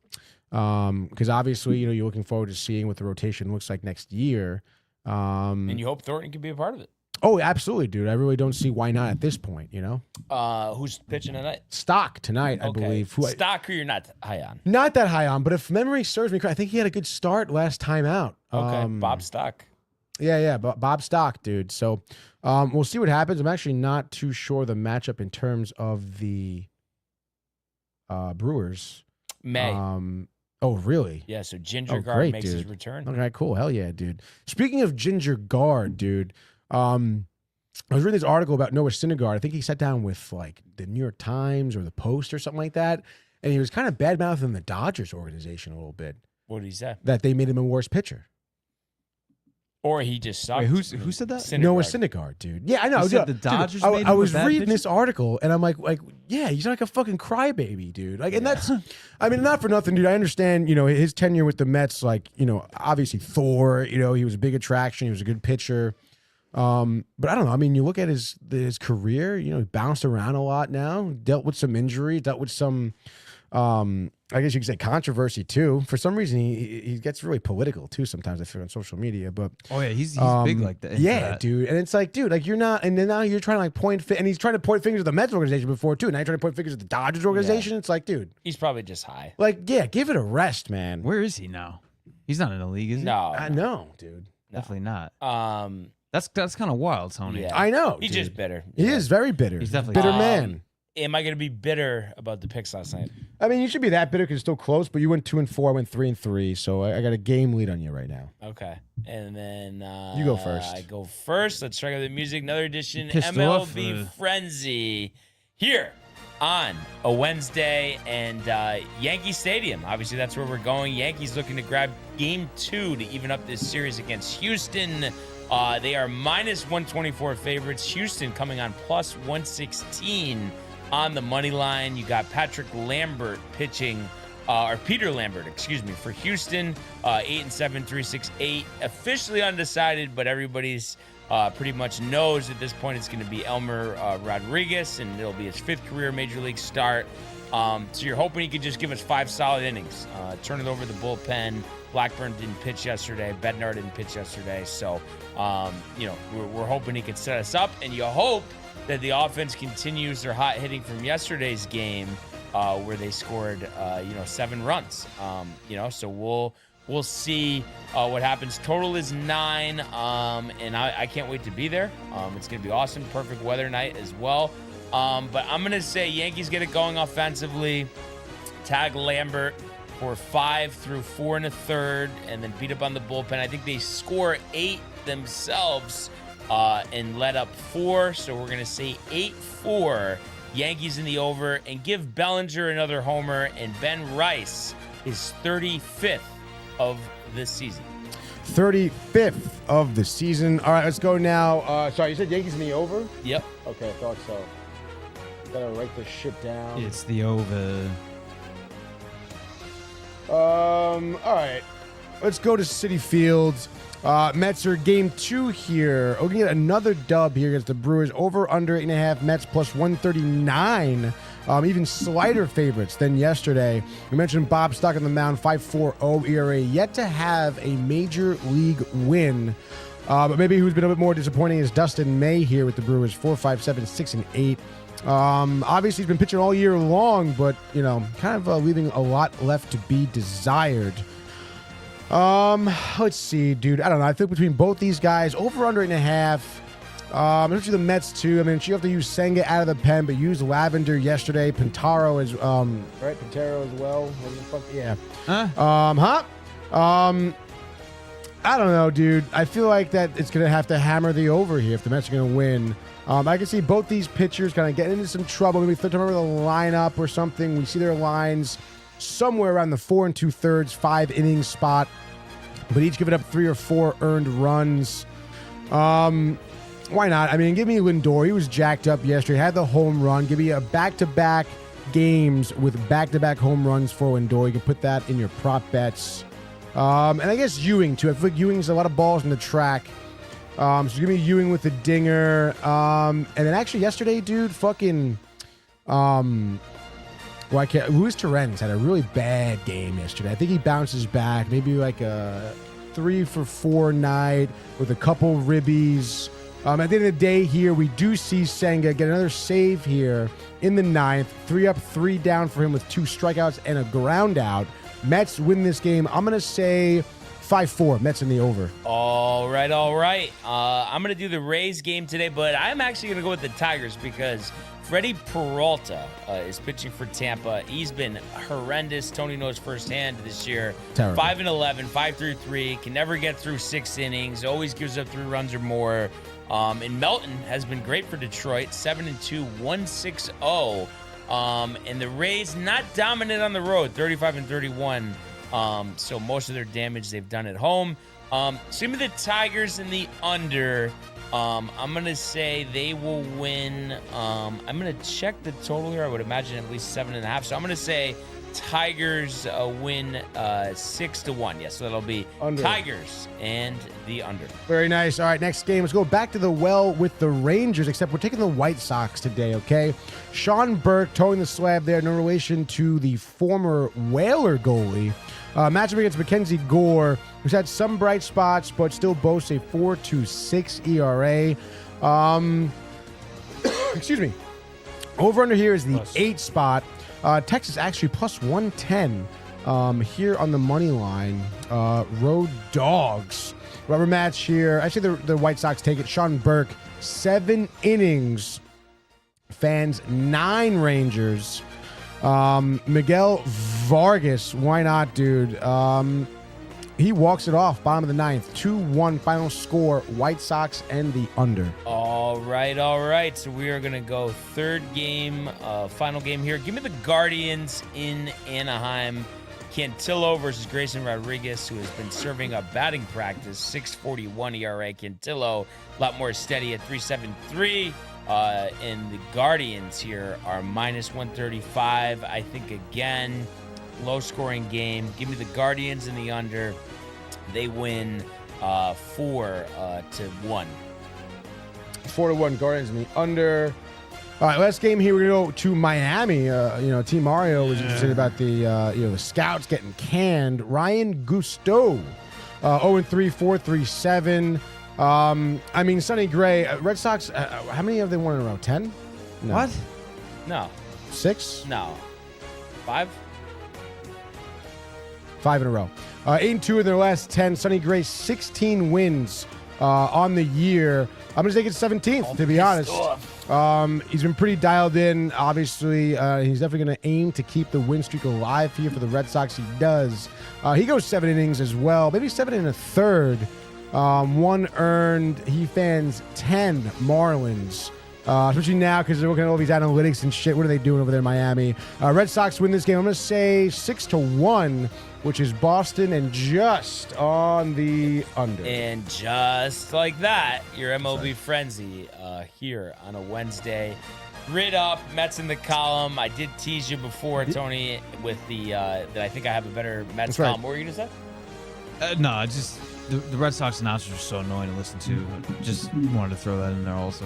Because obviously, you're looking forward to seeing what the rotation looks like next year. And you hope Thornton can be a part of it. Oh, absolutely, dude. I really don't see why not at this point, Who's pitching tonight? Stock tonight, I believe. Stock, who you're not high on? Not that high on, but if memory serves me correct, I think he had a good start last time out. Okay, Bob Stock. Yeah, Bob Stock, dude. So we'll see what happens. I'm actually not too sure the matchup in terms of the Brewers. May. Oh, really? Yeah, so Ginger Guard makes his return. Okay, cool. Hell yeah, dude. Speaking of Ginger Guard, dude, I was reading this article about Noah Syndergaard. I think he sat down with like the New York Times or the Post or something like that, and he was kind of bad-mouthing the Dodgers organization a little bit. What did he say? That they made him a worse pitcher. Or he just sucked. Wait, who said that? Noah Syndergaard, dude. Yeah, I know. You said the Dude, Dodgers I, made him I a was bad reading pitcher? this article, and I'm like, yeah, he's like a fucking crybaby, dude. Like, and that's, I mean, not for nothing, dude. I understand, his tenure with the Mets, like, obviously Thor, he was a big attraction. He was a good pitcher. But I don't know. I mean, you look at his career, he bounced around a lot now, dealt with some injury, dealt with some, I guess you could say controversy too. For some reason, he gets really political too. Sometimes I feel on social media, but Oh yeah, he's big like that. yeah, dude. And it's like, dude, like you're not, and then now you're trying to like and he's trying to point fingers at the Mets organization before too. Now you're trying to point fingers at the Dodgers organization. It's like, dude, He's probably just high. like, yeah, give it a rest, man. Where is he now? He's not in the league, is he? No. I know, dude. Definitely not. Um, That's kind of wild, Tony. yeah. I know. He's dude. just bitter. He is very bitter. He's definitely bitter Um, man. Am I going to be bitter about the picks last night? I mean, you should be that bitter because it's still close. But you went 2-4. I went 3-3. So I got a game lead on you right now. Okay. And then You go first. I go first. Let's check out the music. Another edition Pissed MLB off, Frenzy here on a Wednesday and Yankee Stadium. Obviously, that's where we're going. Yankees looking to grab game 2 to even up this series against Houston. They are minus 124 favorites. Houston coming on plus 116 on the money line. You got Patrick Lambert pitching, or Peter Lambert, excuse me, for Houston. 8-7, 3.68. Officially undecided, but everybody's pretty much knows at this point it's going to be Elmer Rodriguez, and it'll be his 5th career major league start. So you're hoping he could just give us 5 solid innings. Turn it over the bullpen. Blackburn didn't pitch yesterday. Bednar didn't pitch yesterday. So, we're hoping he could set us up. And you hope that the offense continues their hot hitting from yesterday's game where they scored, 7 runs. So we'll see what happens. Total is 9, and I can't wait to be there. It's going to be awesome. Perfect weather night as well. But I'm going to say Yankees get it going offensively. Tag Lambert for 5 through 4 1/3, and then beat up on the bullpen. I think they score 8 themselves and let up 4. So we're going to say 8-4 Yankees in the over, and give Bellinger another homer and Ben Rice his 35th of this season. 35th of the season. All right, let's go now. Sorry, you said Yankees in the over? Yep. Okay, I thought so. Gotta write this shit down. It's the over. All right. Let's go to Citi Fields. Mets are game 2 here. We're going to get another dub here against the Brewers. Over, under 8.5. Mets plus 139. Even slighter favorites than yesterday. We mentioned Bob Stock on the mound, 5.40 ERA. Yet to have a major league win. But maybe who's been a bit more disappointing is Dustin May here with the Brewers, 4.57, 6-8. Obviously, he's been pitching all year long, but, kind of leaving a lot left to be desired. Let's see, dude. I don't know. I think between both these guys, over under 8.5. Especially the Mets too. I mean, you have to use Senga out of the pen, but use Lavender yesterday. Pintaro is right. Pintaro as well. What the fuck? Yeah. I don't know, dude. I feel like that it's gonna have to hammer the over here if the Mets are gonna win. I can see both these pitchers kind of getting into some trouble. Maybe flip them over the lineup or something. We see their lines somewhere around the 4 2/3, 5 innings spot, but each giving up 3 or 4 earned runs. Why not? I mean, give me Lindor. He was jacked up yesterday. Had the home run. Give me a back-to-back games with back-to-back home runs for Lindor. You can put that in your prop bets. And I guess Ewing, too. I feel like Ewing's a lot of balls in the track. So give me Ewing with the dinger. And then actually yesterday, dude, fucking... Luis Torrens had a really bad game yesterday. I think he bounces back. Maybe like a 3-for-4 night with a couple ribbies. At the end of the day here, we do see Senga get another save here in the 9th. 3 up, 3 down for him with 2 strikeouts and a ground out. Mets win this game. I'm going to say 5-4. Mets in the over. All right. I'm going to do the Rays game today, but I'm actually going to go with the Tigers because Freddie Peralta is pitching for Tampa. He's been horrendous. Tony knows firsthand this year. Terrible. 5-11, 5-3, can never get through 6 innings, always gives up 3 runs or more. And Melton has been great for Detroit, 7-2, 1.60. And the Rays not dominant on the road, 35-31. So most of their damage they've done at home. So give me the Tigers in the under. I'm going to say they will win. I'm going to check the total here. I would imagine at least 7.5. So I'm going to say Tigers win 6-1. Yes, so that'll be Under. Tigers and the under. Very nice. All right, next game. Let's go back to the well with the Rangers, except we're taking the White Sox today, okay? Sean Burke towing the slab there, no relation to the former Whaler goalie. Matchup against Mackenzie Gore, who's had some bright spots, but still boasts a 4.26 ERA. Excuse me. Over under here is the 8 spot. Texas actually plus 110 here on the money line. Road Dogs. Rubber match here. Actually, the White Sox take it. Sean Burke, 7 innings. Fans, 9 Rangers. Miguel Vargas, why not, dude? He walks it off, bottom of the 9th. 2-1 final score, White Sox and the under. All right. So we are going to go third game, final game here. Give me the Guardians in Anaheim. Cantillo versus Grayson Rodriguez, who has been serving up batting practice. 6.41 ERA. Cantillo, a lot more steady at 3.73. And the Guardians here are minus 135. I think, again, low-scoring game. Give me the Guardians in the under. They win 4-1. 4-1 Guardians in the under. All right, last game here. We're gonna go to Miami. Team Mario was interested about the Scouts getting canned. Ryan Gusteau, 0-3, 4.37. Sonny Gray. Red Sox. How many have they won in a row? 10? No. What? No. 6? No. 5? 5 in a row. 8-2 in their last 10. Sonny Gray, 16 wins on the year. I'm going to take it 17th, to be honest. He's been pretty dialed in. Obviously, he's definitely going to aim to keep the win streak alive here for the Red Sox. He does. He goes 7 innings as well, maybe 7 1/3. 1 earned. He fans 10 Marlins. Especially now because they're looking at all these analytics and shit. What are they doing over there in Miami? Red Sox win this game. I'm going to say 6-1, which is Boston, and just on the under. And just like that, your MLB frenzy here on a Wednesday. Grid up, Mets in the column. I did tease you before, Tony, with the that I think I have a better Mets column. What were you going to say? No, just the Red Sox announcers are so annoying to listen to. Just wanted to throw that in there also.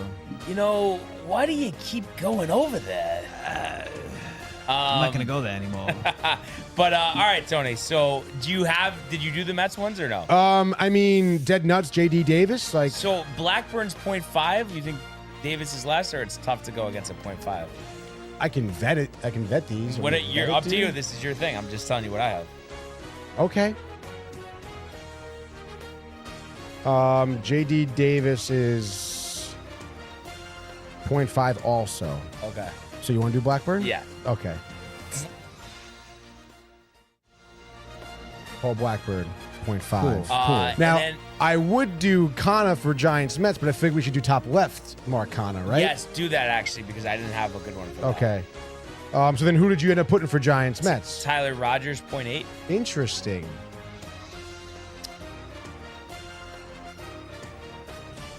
Why do you keep going over that? I'm not going to go there anymore. But all right, Tony. So did you do the Mets ones or no? Dead nuts, JD Davis. So Blackburn's 0.5. You think Davis is less, or it's tough to go against a 0.5? I can vet it. I can vet these. You're up to you. This is your thing. I'm just telling you what I have. Okay. JD Davis is 0.5 also. Okay. So you want to do Blackburn? Yeah. Okay. Paul Blackburn, 0.5. Cool. Now, I would do Kana for Giants Mets, but I figured we should do top left Mark Kana, right? Yes, do that actually, because I didn't have a good one for that. Okay. So then who did you end up putting for Giants Mets? Tyler Rogers, 0.8. Interesting.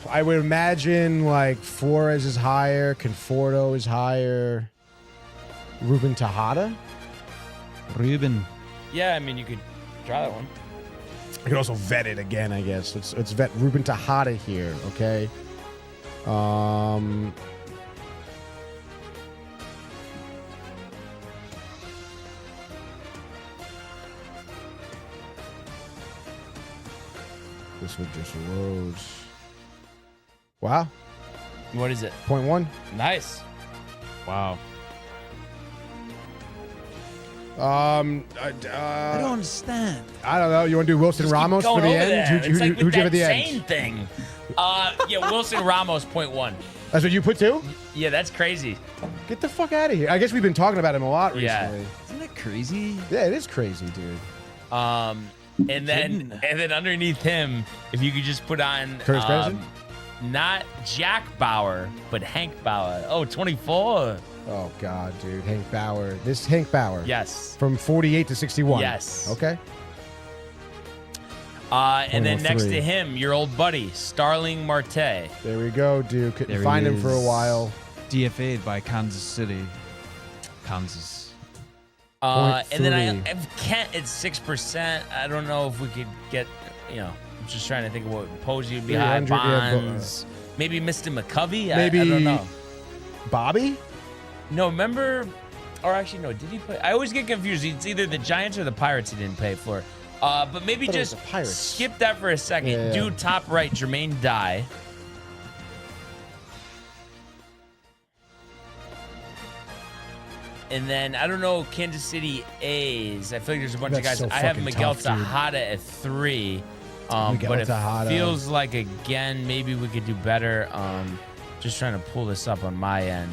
I would imagine Flores is higher, Conforto is higher, Ruben Tejada. Yeah, you could try that one. I could also vet it again, I guess. Let's vet Ruben Tejada here, okay? This one just loads. Wow. What is it? 0.1. Nice. Wow. I don't understand. I don't know. You want to do Wilson Ramos for the end? It's like with that the same end? thing. Wilson Ramos, 0.1. That's what you put too? Yeah, that's crazy. Get the fuck out of here. I guess we've been talking about him a lot recently. Yeah. Isn't that crazy? Yeah, it is crazy, dude. And then underneath him, if you could just put on Curtis Gregson? Not Jack Bauer, but Hank Bauer. Oh, 24. Oh, God, dude. Hank Bauer. This Hank Bauer. Yes. From 48 to 61. Yes. Okay. And then next to him, your old buddy, Starling Marte. There we go, dude. Couldn't find him for a while. DFA'd by Kansas City. Kansas. And then Kent at 6%. I don't know if we could get, I'm just trying to think of what Posey would be high. Bonds. Maybe Mr. McCovey. Maybe I don't know. Bobby? No, remember, or actually, no, did he play? I always get confused. It's either the Giants or the Pirates he didn't pay for. But maybe just skip that for a second. Yeah. Do top right, Jermaine Dye. And then, I don't know, Kansas City A's. I feel like there's a bunch of guys. So I have fucking Miguel tough, dude. Tejada at 3. Miguel But it Tejada. feels like, again, maybe we could do better. Just trying to pull this up on my end.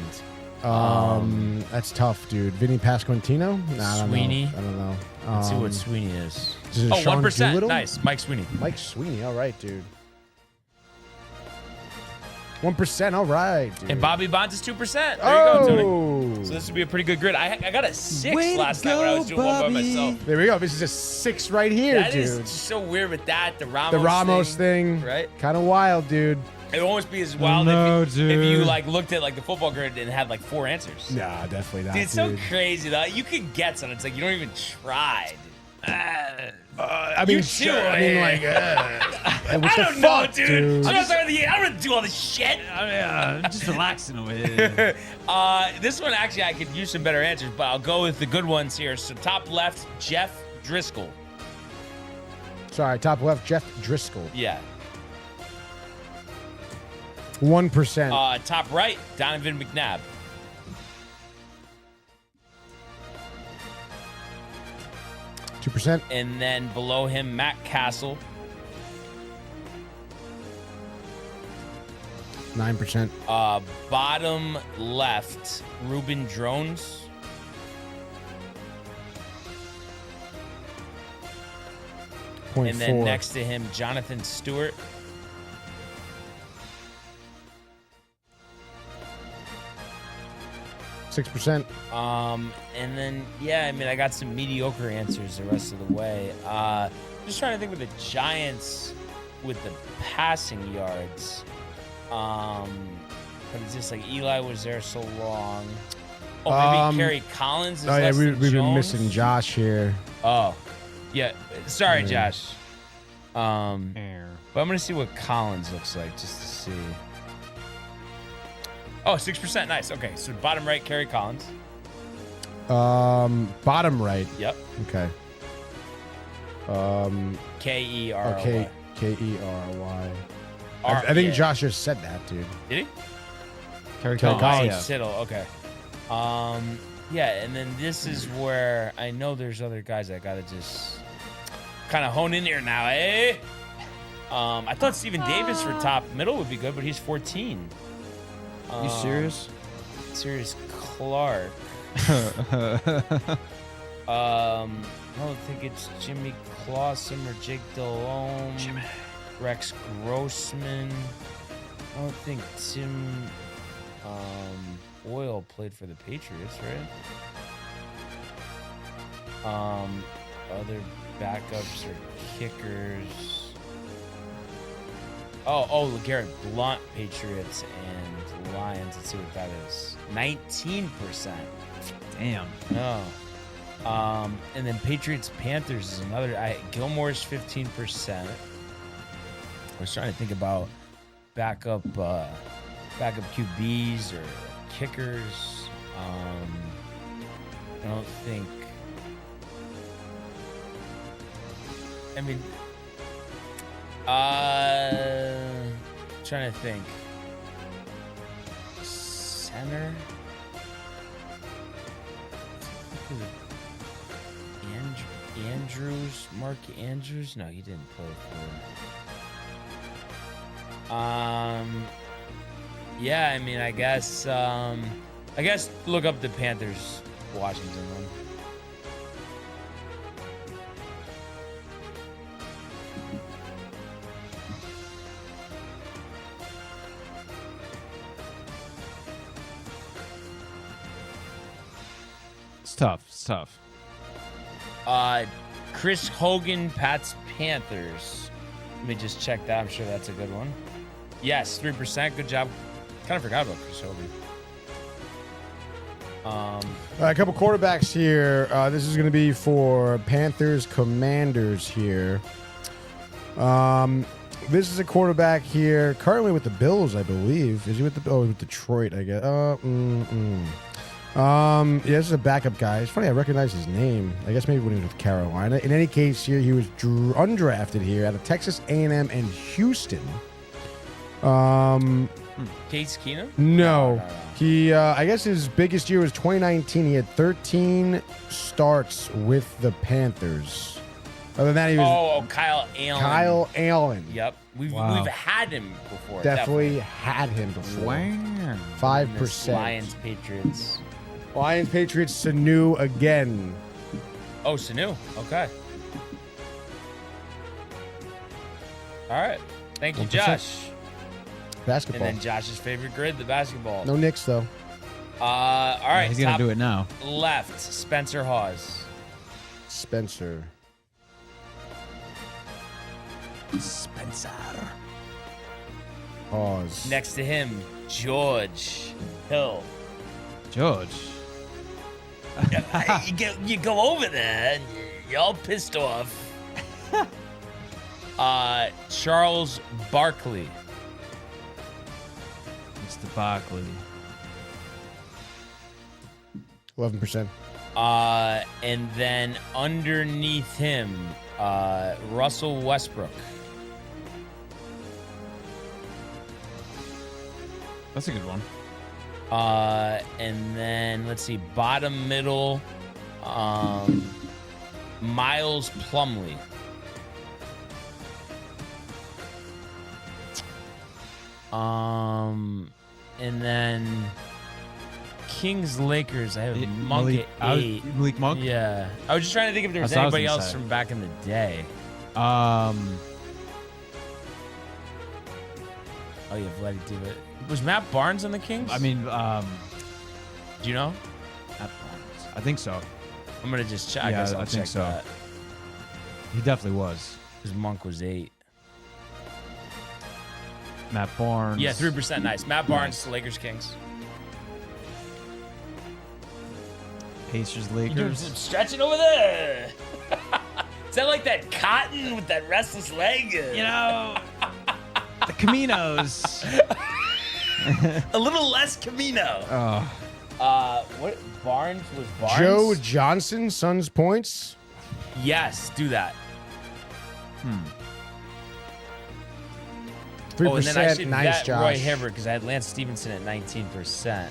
That's tough, dude. Vinny Pasquantino? Nah, Sweeney? I don't know. Let's see what Sweeney is. Is it Oh, Sean 1%. Doolittle? Nice. Mike Sweeney. Mike Sweeney. All right, dude. 1%. All right, dude. And Bobby Bonds is 2%. There you go, Tony. So Oh. this would be a pretty good grid. I got a 6 Way to last night when I was doing one by myself. There we go. This is a 6 right here, That dude. is just so weird with that. The The Ramos thing. Right? Kind of wild, dude. It would almost be as wild if you like looked at like the football grid and had like 4 answers. Nah, definitely not, Dude, it's so crazy though. You could get something. It's like you don't even try. I mean, too, I mean, like, I what the don't know, fuck, dude. I'm not starting the game. I don't want to do all this shit. I'm just relaxing away. This one actually I could use some better answers, but I'll go with the good ones here. So top left, Jeff Driscoll. Sorry, top left, Jeff Driscoll. Yeah. 1%. Top right, Donovan McNabb. %. And then below him, Matt Castle. 9%. Bottom left, Ruben Drones. And then next to him, Jonathan Stewart. %. And then, yeah, I mean, I got some mediocre answers the rest of the way. Just trying to think with the Giants with the passing yards. But it's just like Eli was there so long. Oh, maybe Kerry Collins is less than we've been Jones? missing Josh here. Oh, yeah. Sorry, Josh. But I'm going to see what Collins looks like just to see. Oh, 6%. Nice. Okay, so bottom right, Kerry Collins. Bottom right. Yep. Okay. K-E-R-Y. K-E-R-Y. I think Josh just said that, dude. Did he? Kerry Collins. Collins. Tittle. Okay. Yeah, and then this is where I know there's other guys I gotta just kind of hone in here now, eh? I thought Steven Davis for top middle would be good, but he's 14. You serious? Sirius Clark. I don't think it's Jimmy Clausen or Jake Delhomme. Rex Grossman. I don't think Tim Boyle played for the Patriots, right? Other backups or kickers. Oh, LeGarrette Blount, Patriots and Lions. Let's see what that is. 19%. Damn. No. And then Patriots Panthers is another. Gilmore's 15%. I was trying to think about backup QBs or kickers. I don't think. I mean, trying to think. Center. Andrews, Mark Andrews. No, he didn't play for. Yeah, I mean, I guess look up the Panthers Washington one. It's tough. It's tough. Chris Hogan, Pats, Panthers. Let me just check that. I'm sure that's a good one. Yes, 3%. Good job. Kind of forgot about Chris Hogan. A couple quarterbacks here. This is going to be for Panthers Commanders here. This is a quarterback here, currently with the Bills, I believe. Is he with the? Oh, with Detroit, I guess. Yeah, this is a backup guy. It's funny, I recognize his name. I guess maybe when he was with Carolina. In any case, here he was undrafted here out of Texas A&M and Houston. Case Keenum? No. He, I guess his biggest year was 2019. He had 13 starts with the Panthers. Other than that, he was. Oh, Kyle Allen. Kyle Allen. Yep. We've had him before. Definitely had him before. Wow. 5%. Lions, Patriots. Lions, Patriots, Sanu again. Oh, Sanu. Okay. All right. Thank you, 1%. Josh. Basketball. And then Josh's favorite grid, the basketball. No Knicks, though. All right. He's going to do it now. Left, Spencer Hawes. Spencer. Hawes. Next to him, George Hill. George. You go over there and you're all pissed off. Charles Barkley. Mr. Barkley. 11%. And then underneath him, Russell Westbrook. That's a good one. And then let's see, bottom middle, Miles Plumlee. And then Kings Lakers. I have Monk at 8. Malik Monk? Yeah. I was just trying to think if there was That's what I was anybody gonna else say. from back in the day. Um, Oh yeah, Vladdy Diva. Was Matt Barnes on the Kings? I mean, do you know? Matt Barnes. I think so. I'm gonna just check. I Yeah, guess I'll I think check so. that. He definitely was. Because Monk was 8. Matt Barnes. Yeah, 3%. Nice. Matt Barnes, Lakers, Kings. Pacers, You doing Lakers. some stretching over there? Is that like that cotton with that restless leg? You know, the Caminos. A little less Camino. Oh, What Barnes was Barnes? Joe Johnson, Suns points. Yes, do that. 3%. Oh, and then I should Nice, bet Josh. Roy Hibbert because I had Lance Stevenson at 19%.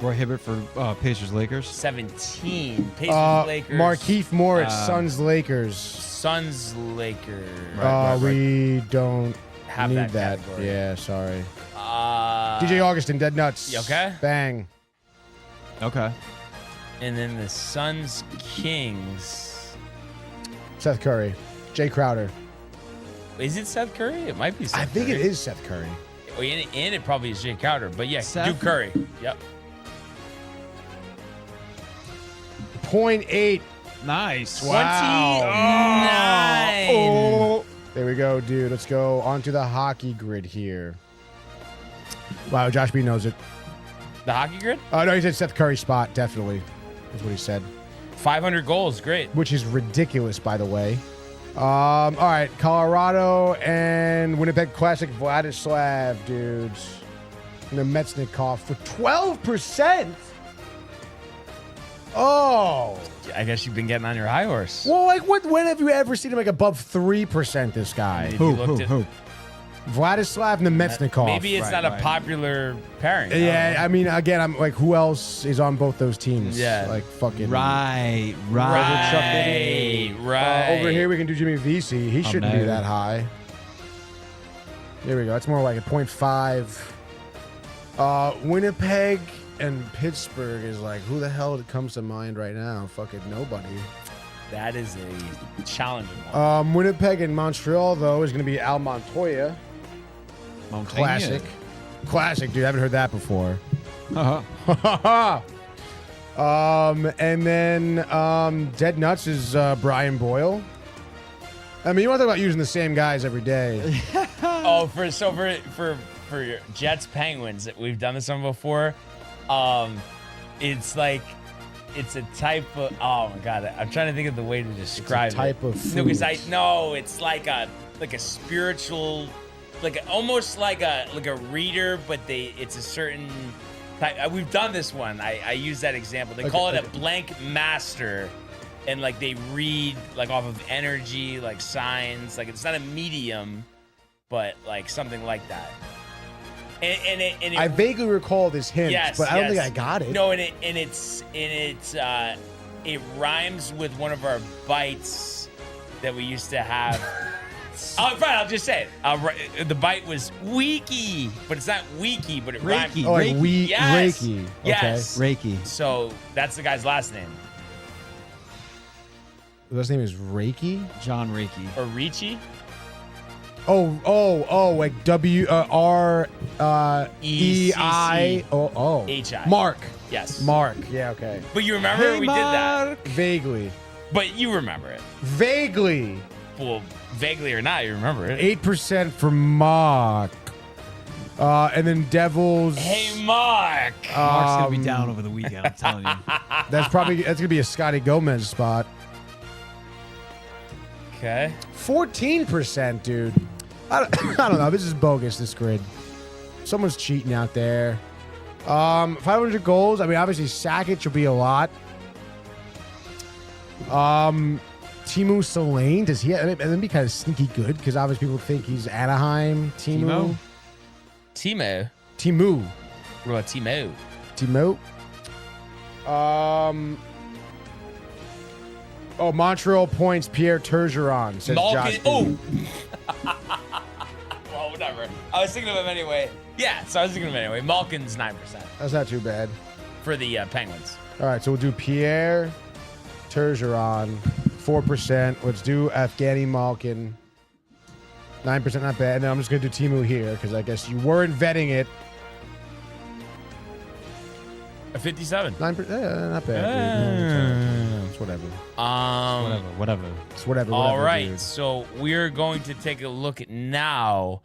Roy Hibbert for Pacers, Lakers. 17. Pacers, Lakers. Markeith Morris, Suns, Lakers. Suns, Lakers. We don't Have need that that. category. Yeah, sorry. Uh, DJ Augustin, Dead Nuts. You okay? Bang. Okay. And then the Suns, Kings. Seth Curry. Jay Crowder. Is it Seth Curry? It might be Seth I think Curry. it is Seth Curry. Oh, and it probably is Jay Crowder. But yeah, Seth? do Curry. Yep. 0.8. Nice. 29. Oh. There we go, dude. Let's go onto the hockey grid here. Wow, Josh B knows it. The hockey grid? Oh, no, he said Seth Curry spot, definitely. That's what he said. 500 goals. Great. Which is ridiculous, by the way. All right, Colorado and Winnipeg Classic Vladislav, dudes. And the Metsnikov for 12%. Oh. I guess you've been getting on your high horse. Well, like, when have you ever seen him like above 3%, this guy? If you looked at- Vladislav and the Metsnikov. Maybe it's not a popular pairing. Yeah, I mean, again, I'm like, who else is on both those teams? Yeah. Like, fucking. Right. Over here, we can do Jimmy Vesey. He shouldn't be no. that high. There we go. That's more like a 0.5. Winnipeg and Pittsburgh is like, who the hell comes to mind right now? Fucking nobody. That is a challenging one. Winnipeg and Montreal, though, is going to be Al Montoya. Classic. Classic, dude. I haven't heard that before. Uh-huh. And then Dead Nuts is Brian Boyle. I mean, you want to talk about using the same guys every day. For Jets Penguins, we've done this one before. It's like it's a type of my god, I'm trying to think of the way to describe it's a type of food. It's like a spiritual, almost like a reader, but it's a certain type. We've done this one. I use that example. They call it a blank master, and they read off of energy, signs. It's not a medium, but something like that. And I vaguely recall this hint, but I don't think I got it. No, it rhymes with one of our bites that we used to have. Oh, fine, I'll just say it. The bite was Weeky, but it's not Weeky, but it rhymes. Oh, like yes. Reiki. Okay. Yes. Reiki. So that's the guy's last name. His last name is Reiki? John Reiki. Or Ricci? Like R-E-I. Oh. H-I. Mark. Yes. Mark. Yeah, okay. But you remember we did that. Vaguely. But you remember it. Vaguely. Well, vaguely or not, you remember it. 8% for Mark. And then Devils. Hey, Mark. Mark's going to be down over the weekend, I'm telling you. That's going to be a Scotty Gomez spot. Okay. 14%, dude. I don't know. This is bogus, this grid. Someone's cheating out there. 500 goals. I mean, obviously, Sakic will be a lot. Timu Solane, does he? That'd be kind of sneaky good because obviously people think he's Anaheim. Timu. What about Timo? Montreal points Pierre Turgeon, says Josh. Well, whatever. I was thinking of him anyway. Yeah, so I was thinking of him anyway. Malkin's 9%. That's not too bad. For the Penguins. All right, so we'll do Pierre Turgeon, 4%. Let's do Evgeny Malkin, 9%, not bad. And then I'm just going to do Timu here because I guess you weren't vetting it. A 57. 9%, not bad. It's whatever. Whatever. It's whatever. All right, dude. so we're going to take a look at now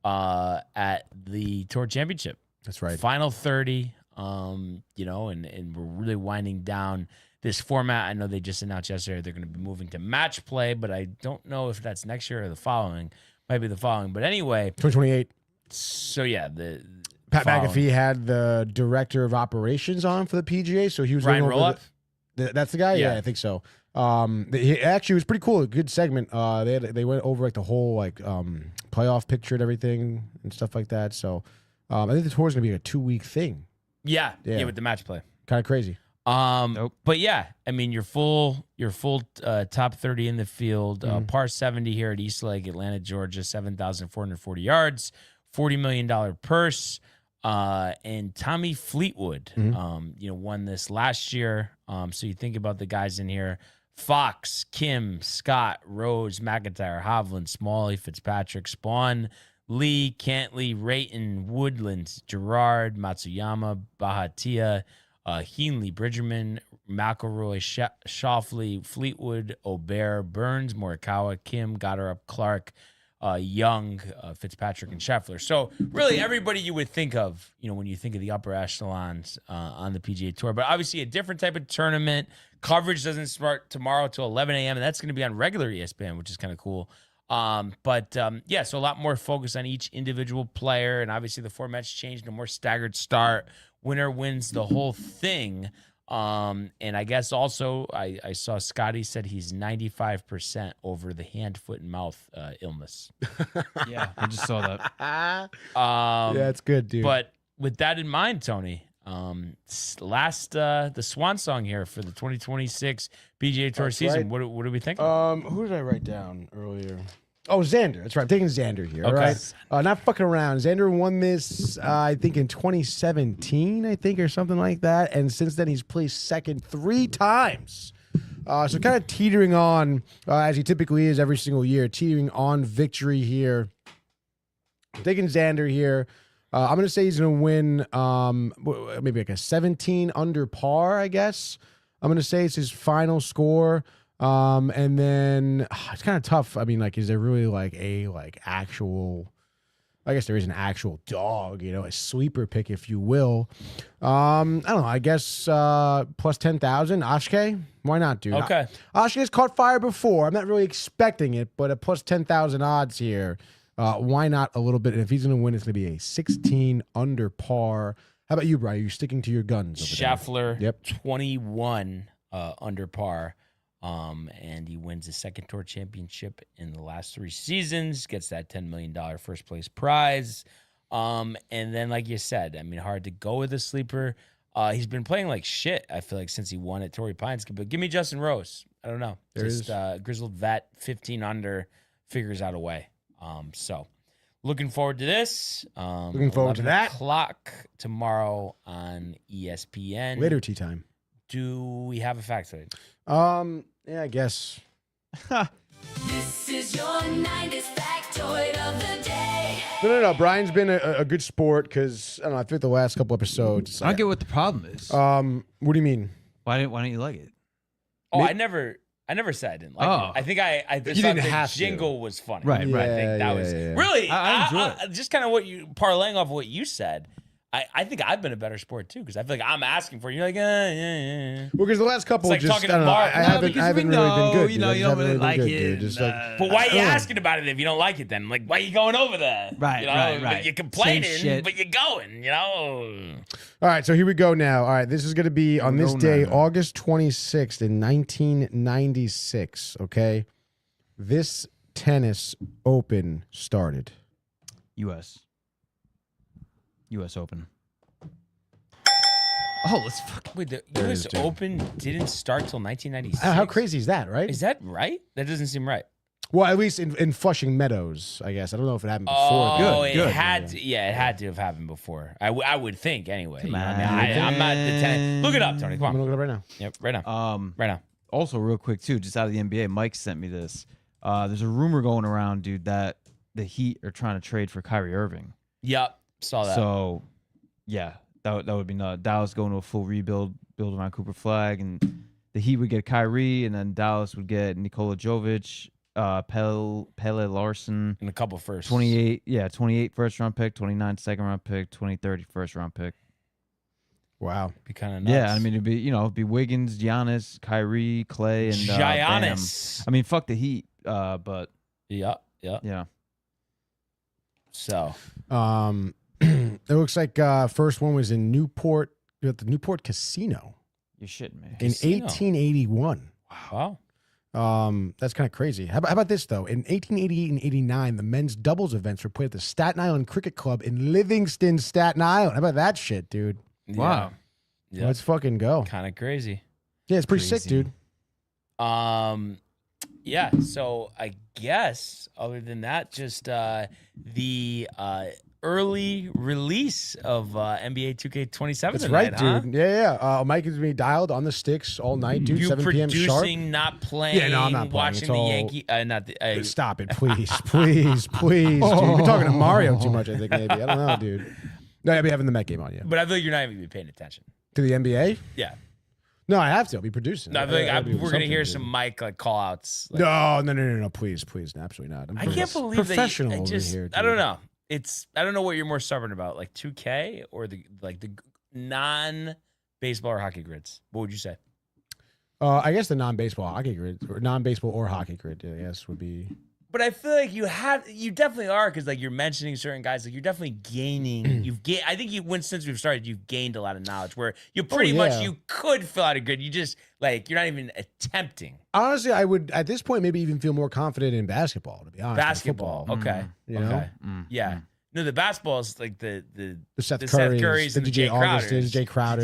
at the Tour Championship. That's right. Final 30. And we're really winding down this format. I know they just announced yesterday they're going to be moving to match play, but I don't know if that's next year or the following. Might be the following. But anyway. 2028. So, yeah, Pat McAfee had the director of operations on for the PGA, so he was Ryan Rollup. That's the guy. Yeah, I think so. He actually was pretty cool. A good segment. They went over the whole playoff picture and everything and stuff like that. So I think the tour is gonna be a 2-week thing. Yeah, with the match play. Kind of crazy. Nope. But yeah, I mean, your full top 30 in the field. Par 70 here at East Lake, Atlanta, Georgia, 7,440 yards, $40 million purse. And Tommy Fleetwood, won this last year. So you think about the guys in here: Fox, Kim, Scott, Rose, McIntyre, Hovland, Smalley, Fitzpatrick, Spawn, Lee, Cantley, Rayton, Woodland, Gerard, Matsuyama, Bahatia, Heenley, Bridgerman, McElroy, Shoffley, Fleetwood, Aubert, Burns, Morikawa, Kim, Goddard, Clark, Young, Fitzpatrick, and Scheffler. So really everybody you would think of, when you think of the upper echelons on the PGA Tour. But obviously a different type of tournament. Coverage doesn't start tomorrow till 11 a.m., and that's going to be on regular ESPN, which is kind of cool. So a lot more focus on each individual player, and obviously the format's changed, a more staggered start. Winner wins the whole thing. And I guess also I saw Scotty said he's 95% over the hand, foot, and mouth illness. Yeah, I just saw that. Yeah, it's good, dude. But with that in mind, Tony, the swan song here for the 2026 PGA Tour season. Right. What do we think? Who did I write down earlier? Oh, Xander. That's right. I'm taking Xander here. Okay. All right. Not fucking around. Xander won this, I think, in 2017, or something like that. And since then, he's placed second 3 times. So kind of teetering on, as he typically is every single year, teetering on victory here. I'm taking Xander here. I'm going to say he's going to win maybe like a 17 under par, I guess. I'm going to say it's his final score. And then it's kind of tough. I mean, like, is there really like a actual, I guess there is an actual dog, a sleeper pick, if you will. I don't know. I guess plus 10,000. Ashke? Why not, dude? Okay. Ashke's caught fire before. I'm not really expecting it, but at plus 10,000 odds here. Why not a little bit? And if he's going to win, it's going to be a 16 under par. How about you, Brian? Are you sticking to your guns? Scheffler, Yep. 21 under par. And he wins the second tour championship in the last 3 seasons, gets that $10 million first place prize. And then, like you said, I mean, hard to go with a sleeper. He's been playing like shit, I feel like, since he won at Torrey Pines. But give me Justin Rose. I don't know. Grizzled vet, 15 under, figures out a way. So looking forward to this. Looking forward to that. 11:00 tomorrow on ESPN. Later tea time. Do we have a fact today? Yeah, I guess. This is your 90s factoid of the day. No. Brian's been a good sport because, I don't know, I think the last couple episodes. I don't get what the problem is. What do you mean? Why don't you like it? Oh, I never said I didn't like it. I think I just thought the jingle was funny. Right. I think that was really. I enjoy it. Just kind of what you parlaying off what you said. I think I've been a better sport too because I feel like I'm asking for it. You're like, yeah. Well, because the last couple, it's like just talking I don't to know, Mark. I haven't really been good. You don't really like it. But why are you asking about it if you don't like it? Then, like, why are you going over there? Right, right. You're complaining, but you're going. All right, so here we go now. All right, this is going to be on this day, August 26th in 1996. Okay, this tennis Open started. U.S. Open. Oh, let's fucking wait. The U.S. Open didn't start till 1996. How crazy is that, right? Is that right? That doesn't seem right. Well, at least in Flushing Meadows, I guess. I don't know if it happened before. Oh, it had to have happened before. I would think anyway. I'm not the tennis. Look it up, Tony. Come on. I'm gonna look it up right now. Yep, right now. Right now. Also, real quick too, just out of the NBA, Mike sent me this. There's a rumor going around, dude, that the Heat are trying to trade for Kyrie Irving. Yep, saw that. So, yeah, that would be nuts. Dallas going to a full rebuild, build around Cooper Flag, and the Heat would get Kyrie, and then Dallas would get Nikola Jovic, Pele Larson, and a couple firsts. 28 first round pick, 29 second round pick, 2030 first round pick. Wow, be kind of nuts. Yeah, I mean it'd be Wiggins, Giannis, Kyrie, Clay, and Giannis. I mean, fuck the Heat, but yeah. So, it looks like first one was in Newport, at the Newport Casino. You're shitting me. In 1881. Wow. That's kind of crazy. How about this though? In 1888 and 89, the men's doubles events were played at the Staten Island Cricket Club in Livingston, Staten Island. How about that shit, dude? Wow. Yeah. Let's fucking go. Kind of crazy. Yeah, it's pretty sick, dude. Yeah, so I guess other than that, just the early release of NBA 2K27. That's right, dude. Yeah. Mike is being dialed on the sticks all night, dude. You 7 p.m. sharp. producing, not playing. Yeah, no, I'm not playing. Watching the Yankee. Stop it, please, please, dude. You're talking to Mario too much, I think, maybe. I don't know, dude. No, I'll be having the Met game on you. But I feel like you're not even paying attention. To the NBA? Yeah. No, I have to. I'll be producing. No, I feel like we're going to hear some Mike call outs. No, please, absolutely not. I can't believe professional that over here. Dude. I don't know. I don't know what you're more stubborn about, like 2K or the non-baseball or hockey grids. What would you say? I guess the non-baseball hockey grid, or non-baseball or hockey grid, I guess would be. But I feel like you definitely are, because like you're mentioning certain guys, like you're definitely gaining. I think since we've started, you've gained a lot of knowledge where you pretty much you could fill out a grid. You just you're not even attempting. Honestly, I would at this point maybe even feel more confident in basketball. To be honest, basketball, okay, know? Yeah. No, the basketball is like the Seth Currys, and the Jay Crowders. Jay Crowder.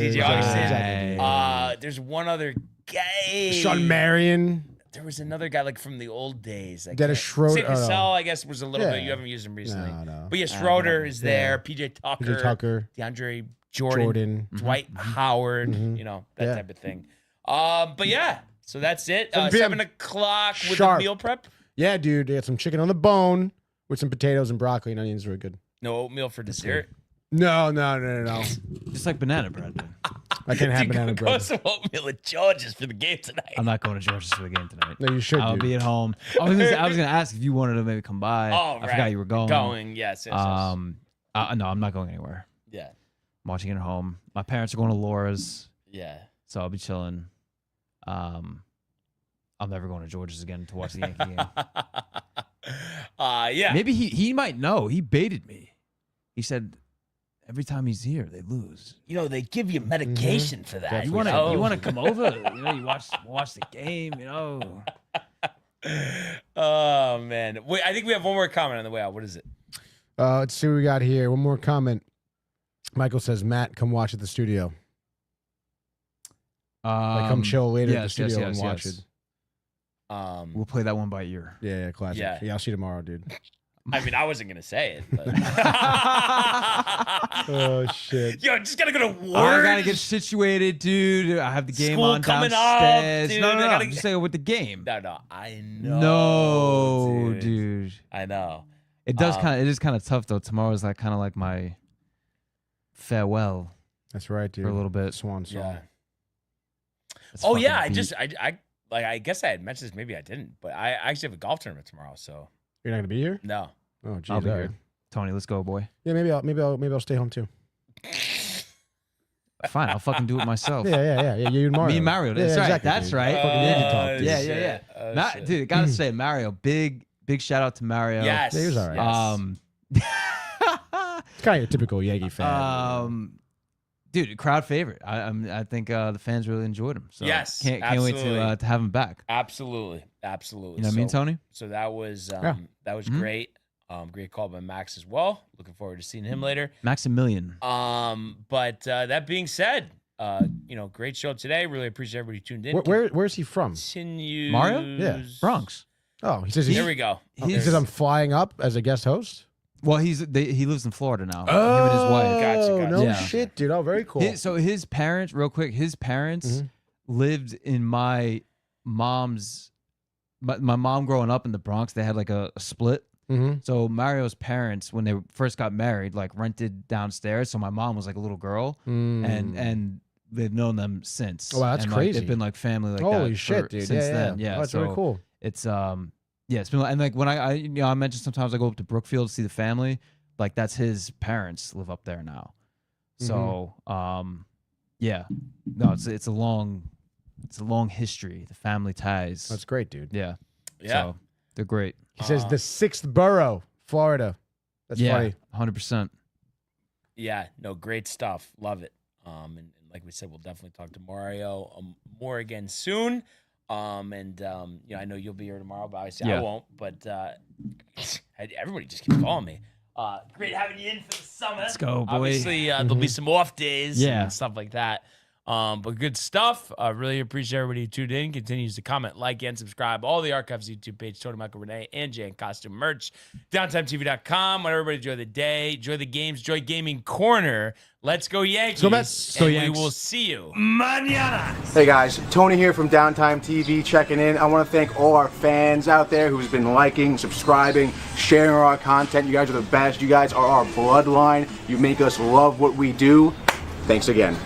There's one other guy. Sean Marion. There was another guy like from the old days. Dennis Schroeder. St. Cassell, I guess, was a little bit. You haven't used him recently. No. But yeah, Schroeder is there. PJ Tucker. DeAndre Jordan. Dwight Howard. That type of thing. But yeah, so that's it. 7 o'clock with a meal prep. Yeah, dude. They got some chicken on the bone with some potatoes and broccoli and onions. Really good. No oatmeal for dessert. No. Just like banana bread. Dude. I can't have banana Go bread. some oatmeal at George's for the game tonight. I'm not going to George's for the game tonight. No, you should. I'll dude. be at home. I was gonna ask if you wanted to maybe come by. Oh, I forgot you were going. Yes. No, I'm not going anywhere. Yeah. I'm watching it at home. My parents are going to Laura's, Yeah. so I'll be chilling. I'm never going to George's again to watch the Yankee game. Yeah. Maybe he might know. He baited me. He said every time he's here, they lose. They give you medication for that. You want to come over? You watch the game. Oh man. Wait, I think we have one more comment on the way out. What is it? Let's see what we got here. One more comment. Michael says, Matt, come watch at the studio. Come chill later at the studio and watch it. We'll play that one by ear. Yeah, classic. Yeah, I'll see you tomorrow, dude. I mean, I wasn't gonna say it, but Oh shit. yo, just gotta go to work. I gotta get situated, dude. I have the game School on coming downstairs. up, dude. No, I gotta just say with the game. No, I know. No, dude. I know. It is kind of tough though. Tomorrow's like kind of like my farewell That's right, dude. for a little bit. Swan song. Yeah. It's Oh fucking yeah, beat. I guess I had mentioned this, maybe I didn't, but I actually have a golf tournament tomorrow, so You're not gonna be here? no. Oh, geez. I'll be all here. right. Tony, let's go, boy. Yeah, maybe I'll stay home too. Fine, I'll fucking do it myself. Yeah. You and Mario. Me and Mario. That's right. exactly, That's dude. right. Fucking Yankee talk, dude. Yeah. shit. Oh, Matt, shit. dude, gotta say, Mario, big shout out to Mario. Yes. Yeah, he was all right. Yes. It's kind of your typical Yankee fan. Dude, crowd favorite. I think the fans really enjoyed him. So Yes, can't wait to have him back. Absolutely. You know what I mean, Tony? So that was Mm-hmm. great. Great call by Max as well. Looking forward to seeing him later. Maximilian. But that being said, great show today. Really appreciate everybody tuned in. Where's he from? Continues. Mario? Yeah, Bronx. Oh, he says There we go. He says I'm flying up as a guest host. Well, he lives in Florida now. Him and his wife. Gotcha. No Yeah. shit, dude. Oh, very cool. So his parents, real quick, lived in my mom's. My mom growing up in the Bronx, they had like a split. Mm-hmm. So Mario's parents, when they first got married, like rented downstairs. So my mom was like a little girl, and they've known them since. Oh, wow, that's and, crazy. They've been like family like that. Holy shit, dude. Since then, yeah. Oh, that's so very cool. It's it's been, and like when I mentioned sometimes I go up to Brookfield to see the family. Like that's his parents live up there now. So yeah, no, it's a long history. The family ties. That's great, dude. Yeah. Yeah. So they're great. He says the 6th borough, Florida. That's funny. 100%. Yeah, no, great stuff. Love it. And like we said, we'll definitely talk to Mario more again soon. I know you'll be here tomorrow, but obviously I won't. But everybody just keeps calling me. Great having you in for the summer. Let's go, boy. Obviously, there'll be some off days Yeah. and stuff like that. But good stuff. Really appreciate everybody who tuned in. Continues to comment, like, and subscribe. All the Archives YouTube page, Tony, Michael, Renee, and Jay and Costume merch. DowntimeTV.com. Want everybody to enjoy the day, enjoy the games, enjoy Gaming Corner. Let's go Yankees. Go Mets. And Go we Yanks. will see you mañana. Hey guys, Tony here from Downtime TV checking in. I want to thank all our fans out there who's been liking, subscribing, sharing our content. You guys are the best. You guys are our bloodline. You make us love what we do. Thanks again.